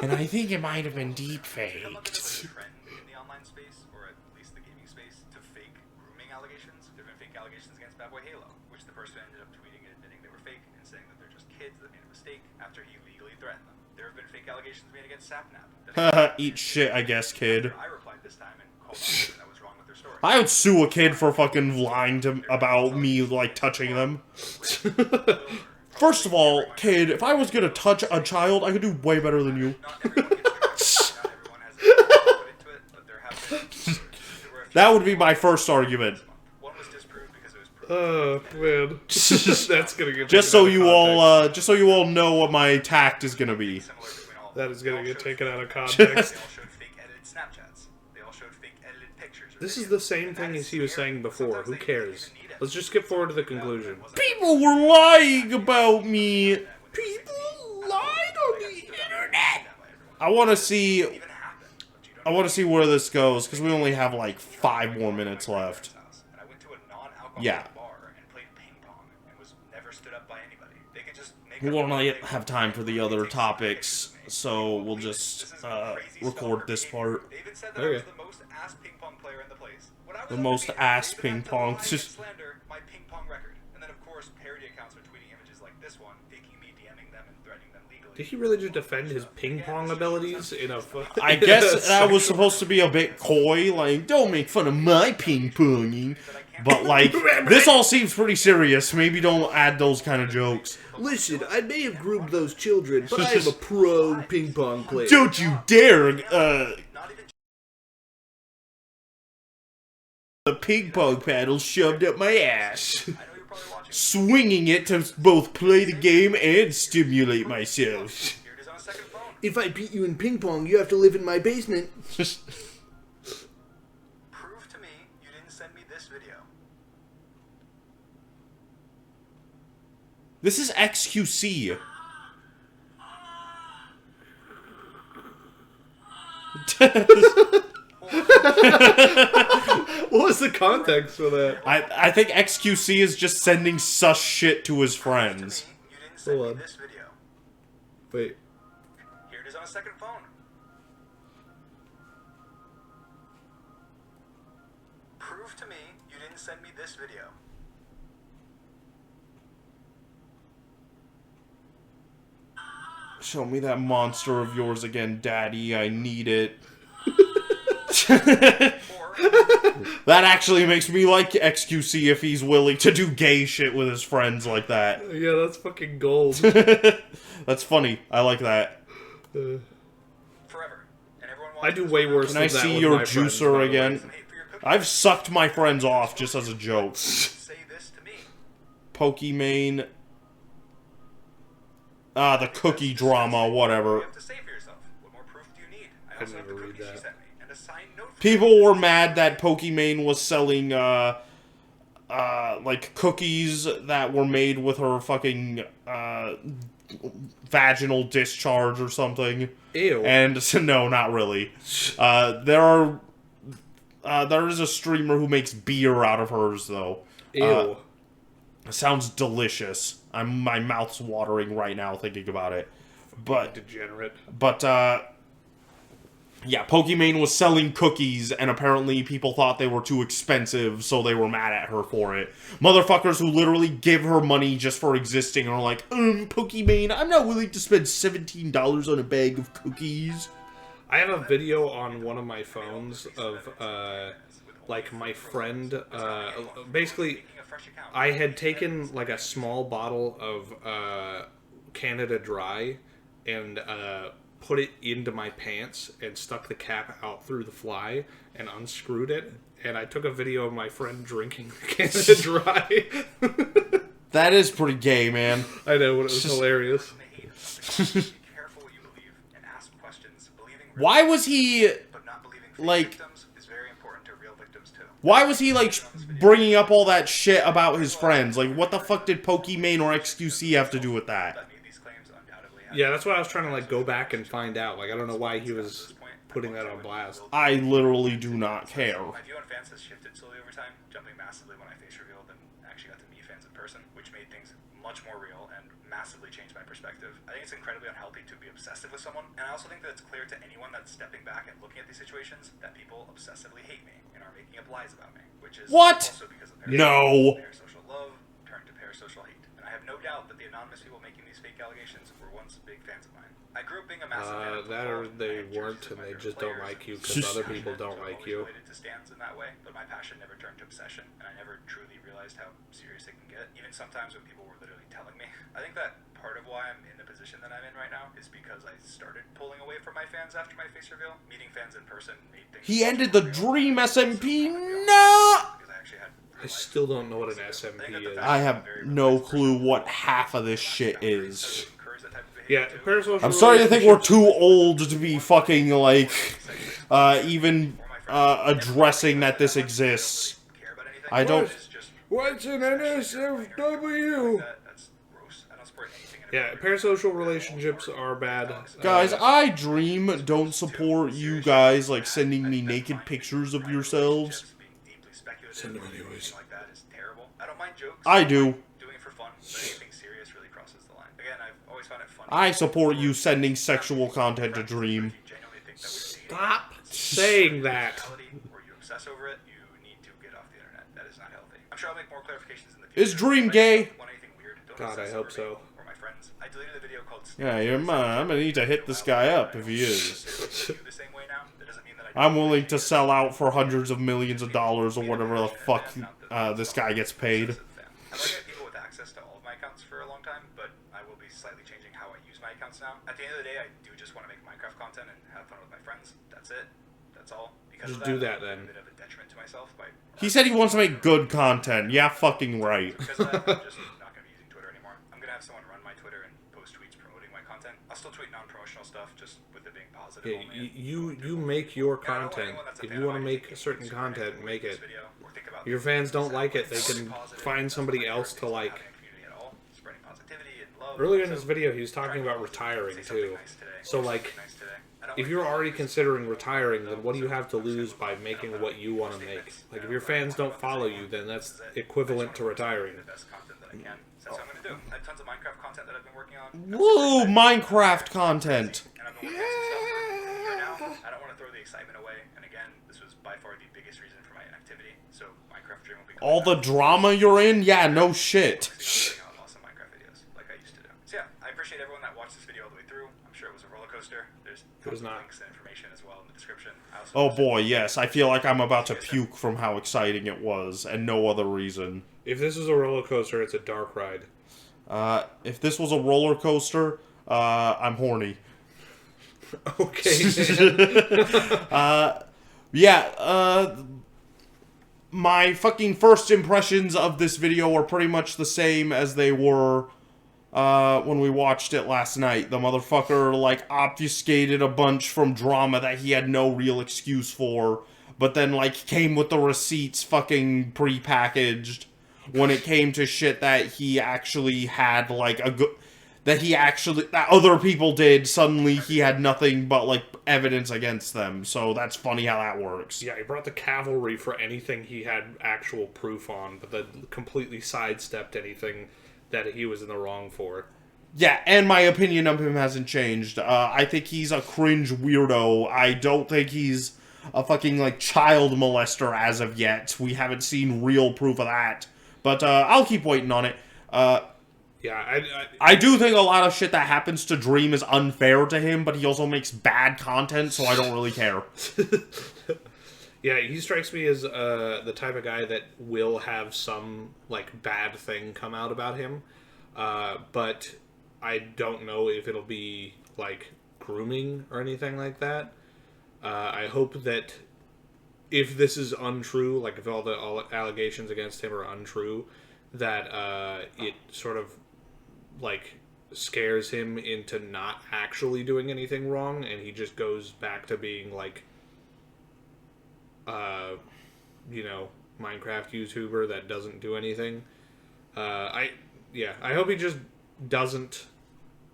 And I think it might have been deep faked. trend in the online space, or at least the gaming space, to fake grooming allegations. There have been fake allegations against Bad Boy Halo, which the person ended up tweeting and admitting they were fake and saying that they're just kids that made a mistake after he legally threatened them. There have been fake allegations made against Sapnap. Eat shit, I guess, kid. I replied this time and called out something that was wrong with their story. I would sue a kid for fucking lying to about me, like, touching them. First of all, kid, if I was gonna touch a child, I could do way better than you. That would be my first argument. One was disproved because it was proved. Oh man, that's gonna get Just so you all know what my tact is gonna be. That is gonna get taken out of context. They all showed fake edited Snapchats. They all showed fake edited pictures. This is the same thing as he was saying before. Who cares? Let's just skip forward to the conclusion. People were lying about me. People lied on the internet. I want to see where this goes because we only have like 5 more minutes left. Yeah. We won't have time for the other topics, so we'll just record this part. Okay. The most ass ping pong. My ping pong record. And then of course parody accounts are tweeting images like this one, faking me, DMing them, and threatening them legally. Did he really just defend his ping pong abilities in a? I guess that was supposed to be a bit coy, like, don't make fun of my ping ponging. But, like, this all seems pretty serious. Maybe don't add those kind of jokes. Listen, I may have groomed those children, but I am a pro ping pong player. Don't you dare, the ping pong paddle shoved up my ass. Swinging it to both play the game and stimulate myself. If I beat you in ping pong, you have to live in my basement. Prove to me you didn't send me this video. This is XQC. What was the context for that? I think XQC is just sending sus shit to his friends. You didn't send Hold me on. this video. Wait. Here it is on a second phone. Prove to me you didn't send me this video. Show me that monster of yours again, Daddy. I need it. That actually makes me like XQC if he's willing to do gay shit with his friends like that. Yeah, that's fucking gold. That's funny. I like that. Forever. And everyone I do way worse Can than I that see with your my friends, juicer by the way. again? I've sucked my friends off just as a joke. Say this to me. Pokimane. Ah, the cookie drama, You whatever. have to say for yourself. What more proof do you need? I also have the never read cookie she that. sent me and a signed note from People were mad that Pokimane was selling, like cookies that were made with her fucking, vaginal discharge or something. Ew. And so, no, not really. There is a streamer who makes beer out of hers, though. Ew. Sounds delicious. My mouth's watering right now thinking about it. But Degenerate. yeah, Pokimane was selling cookies, and apparently people thought they were too expensive, so they were mad at her for it. Motherfuckers who literally give her money just for existing are like, Pokimane, I'm not willing to spend $17 on a bag of cookies. I have a video on one of my phones of, like, my friend, basically, I had taken, like, a small bottle of, Canada Dry, and, put it into my pants, and stuck the cap out through the fly, and unscrewed it, and I took a video of my friend drinking Canada Dry. That is pretty gay, man. I know, but it was hilarious. Be careful what you believe and ask questions. Believing Why was he, but not believing fake like... victims is very important to real victims too. Why was he, like, bringing up all that shit about his friends? Like, what the fuck did Pokimane or XQC have to do with that? Many of these claims undoubtedly have Yeah, that's why I was trying to, like, go back and find out. Like, I don't know why he was putting that on blast. I literally do not care. My view on fans has shifted slowly over time, jumping massively when I face revealed and actually got to meet fans in person, which made things much more real and massively changed my perspective. I think it's incredibly unhealthy to be obsessive with someone, and I also think that it's clear to anyone that's stepping back and looking at these situations that people obsessively hate me and are making up lies about me, which is What? also because of No. parasocial love turned to parasocial hate. And I have have no doubt that the anonymous people making these fake allegations were once big fans of mine. I grew up being a massive fan of That or football. they I had weren't, jerseys of and my they favorite just don't players, like you and because was other people passionate, don't so I've like always you. related to stands in that way, but my passion never turned to obsession, and I never truly realized how serious it can get, even sometimes when people were literally telling me. I think that part of why I'm in the position that I'm in right now is because I started pulling away from my fans after my face reveal. Meeting fans in person made things He much ended more the real. Dream So SMP. I feel No! because I actually had I still don't know what an SMP is. I have no clue what half of this shit is. Yeah, parasocial I'm starting to think we're relationships- too old to be fucking, like, even addressing that this exists. I don't... What's an NSFW? Yeah, parasocial relationships are bad. Guys, I dream don't support you guys, like, sending me naked pictures of yourselves. Send them anyways. I do. Doing it for fun, but anything serious really crosses the line. Again, I've always found it funny. I support you sending sexual content to Dream. Stop saying that. Or you obsess over it, you need to get off the internet. That is not healthy. I'm sure I'll make more clarifications in the future. Is Dream gay? Want anything weird, don't God, I obsess hope over so. me or my friends. I deleted a video called Yeah, you're mine. I'm gonna need to hit this guy up if he is. the same way now. That doesn't mean that I I'm willing to sell out for hundreds of millions of dollars or whatever the fuck this guy gets paid. I've already had people with access to all of my accounts for a long time, but I will be slightly changing how I use my accounts now. At the end of the day, I do just want to make Minecraft content and have fun with my friends. That's it. That's all. Because Just of do that, I'm then. a bit of a detriment to myself by He said he wants to make good content. Yeah, fucking right. because of that, I'm just not going to be using Twitter anymore. I'm going to have someone run my Twitter and post tweets promoting my content. I'll still tweet non-promotional stuff, just with it being positive Yeah, only. you make your content. If you want to make certain content, make it. If your fans don't like it, they can find somebody else to like. Earlier in this video, he was talking about retiring too. So like, if you're already considering retiring, then what do you have to lose by making what you want to make? Like, if your fans don't follow you, then that's equivalent to retiring. That's what I'm going to do. I have tons of Minecraft content that I've been working on. Woo, Minecraft content. And I've been working on some stuff for now. I don't want to throw the excitement away. And again, this was by far the biggest reason for my inactivity. So Minecraft Dream will be All the drama you're in? Yeah, no shit. awesome Minecraft videos like I used to do. So yeah, I appreciate everyone that watched this video all the way through. I'm sure it was a roller coaster. There's tons of links and information as well in the description. Oh boy, yes. I feel like I'm about to puke from how exciting it was, and no other reason. If this is a roller coaster, it's a dark ride. If this was a roller coaster, I'm horny. Okay. My fucking first impressions of this video are pretty much the same as they were when we watched it last night. The motherfucker, like, obfuscated a bunch from drama that he had no real excuse for, but then, like, came with the receipts fucking pre-packaged when it came to shit that he actually had, like, that other people did. Suddenly he had nothing but, like, evidence against them. So that's funny how that works. Yeah, he brought the cavalry for anything he had actual proof on, but then completely sidestepped anything that he was in the wrong for. Yeah, and my opinion of him hasn't changed. I think he's a cringe weirdo. I don't think he's a fucking, like, child molester as of yet. We haven't seen real proof of that. But I'll keep waiting on it. Yeah, I do think a lot of shit that happens to Dream is unfair to him, but he also makes bad content, so I don't really care. Yeah, he strikes me as the type of guy that will have some, like, bad thing come out about him. But I don't know if it'll be, like, grooming or anything like that. I hope that if this is untrue, like, if all the allegations against him are untrue, that it sort of, like, scares him into not actually doing anything wrong, and he just goes back to being, like, you know, Minecraft YouTuber that doesn't do anything. I hope he just doesn't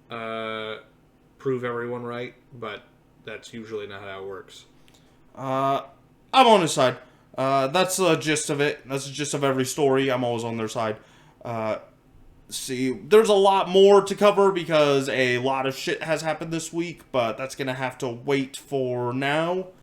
prove everyone right, but that's usually not how it works. I'm on his side. That's the gist of it. That's the gist of every story. I'm always on their side. See, there's a lot more to cover because a lot of shit has happened this week, but that's gonna have to wait for now.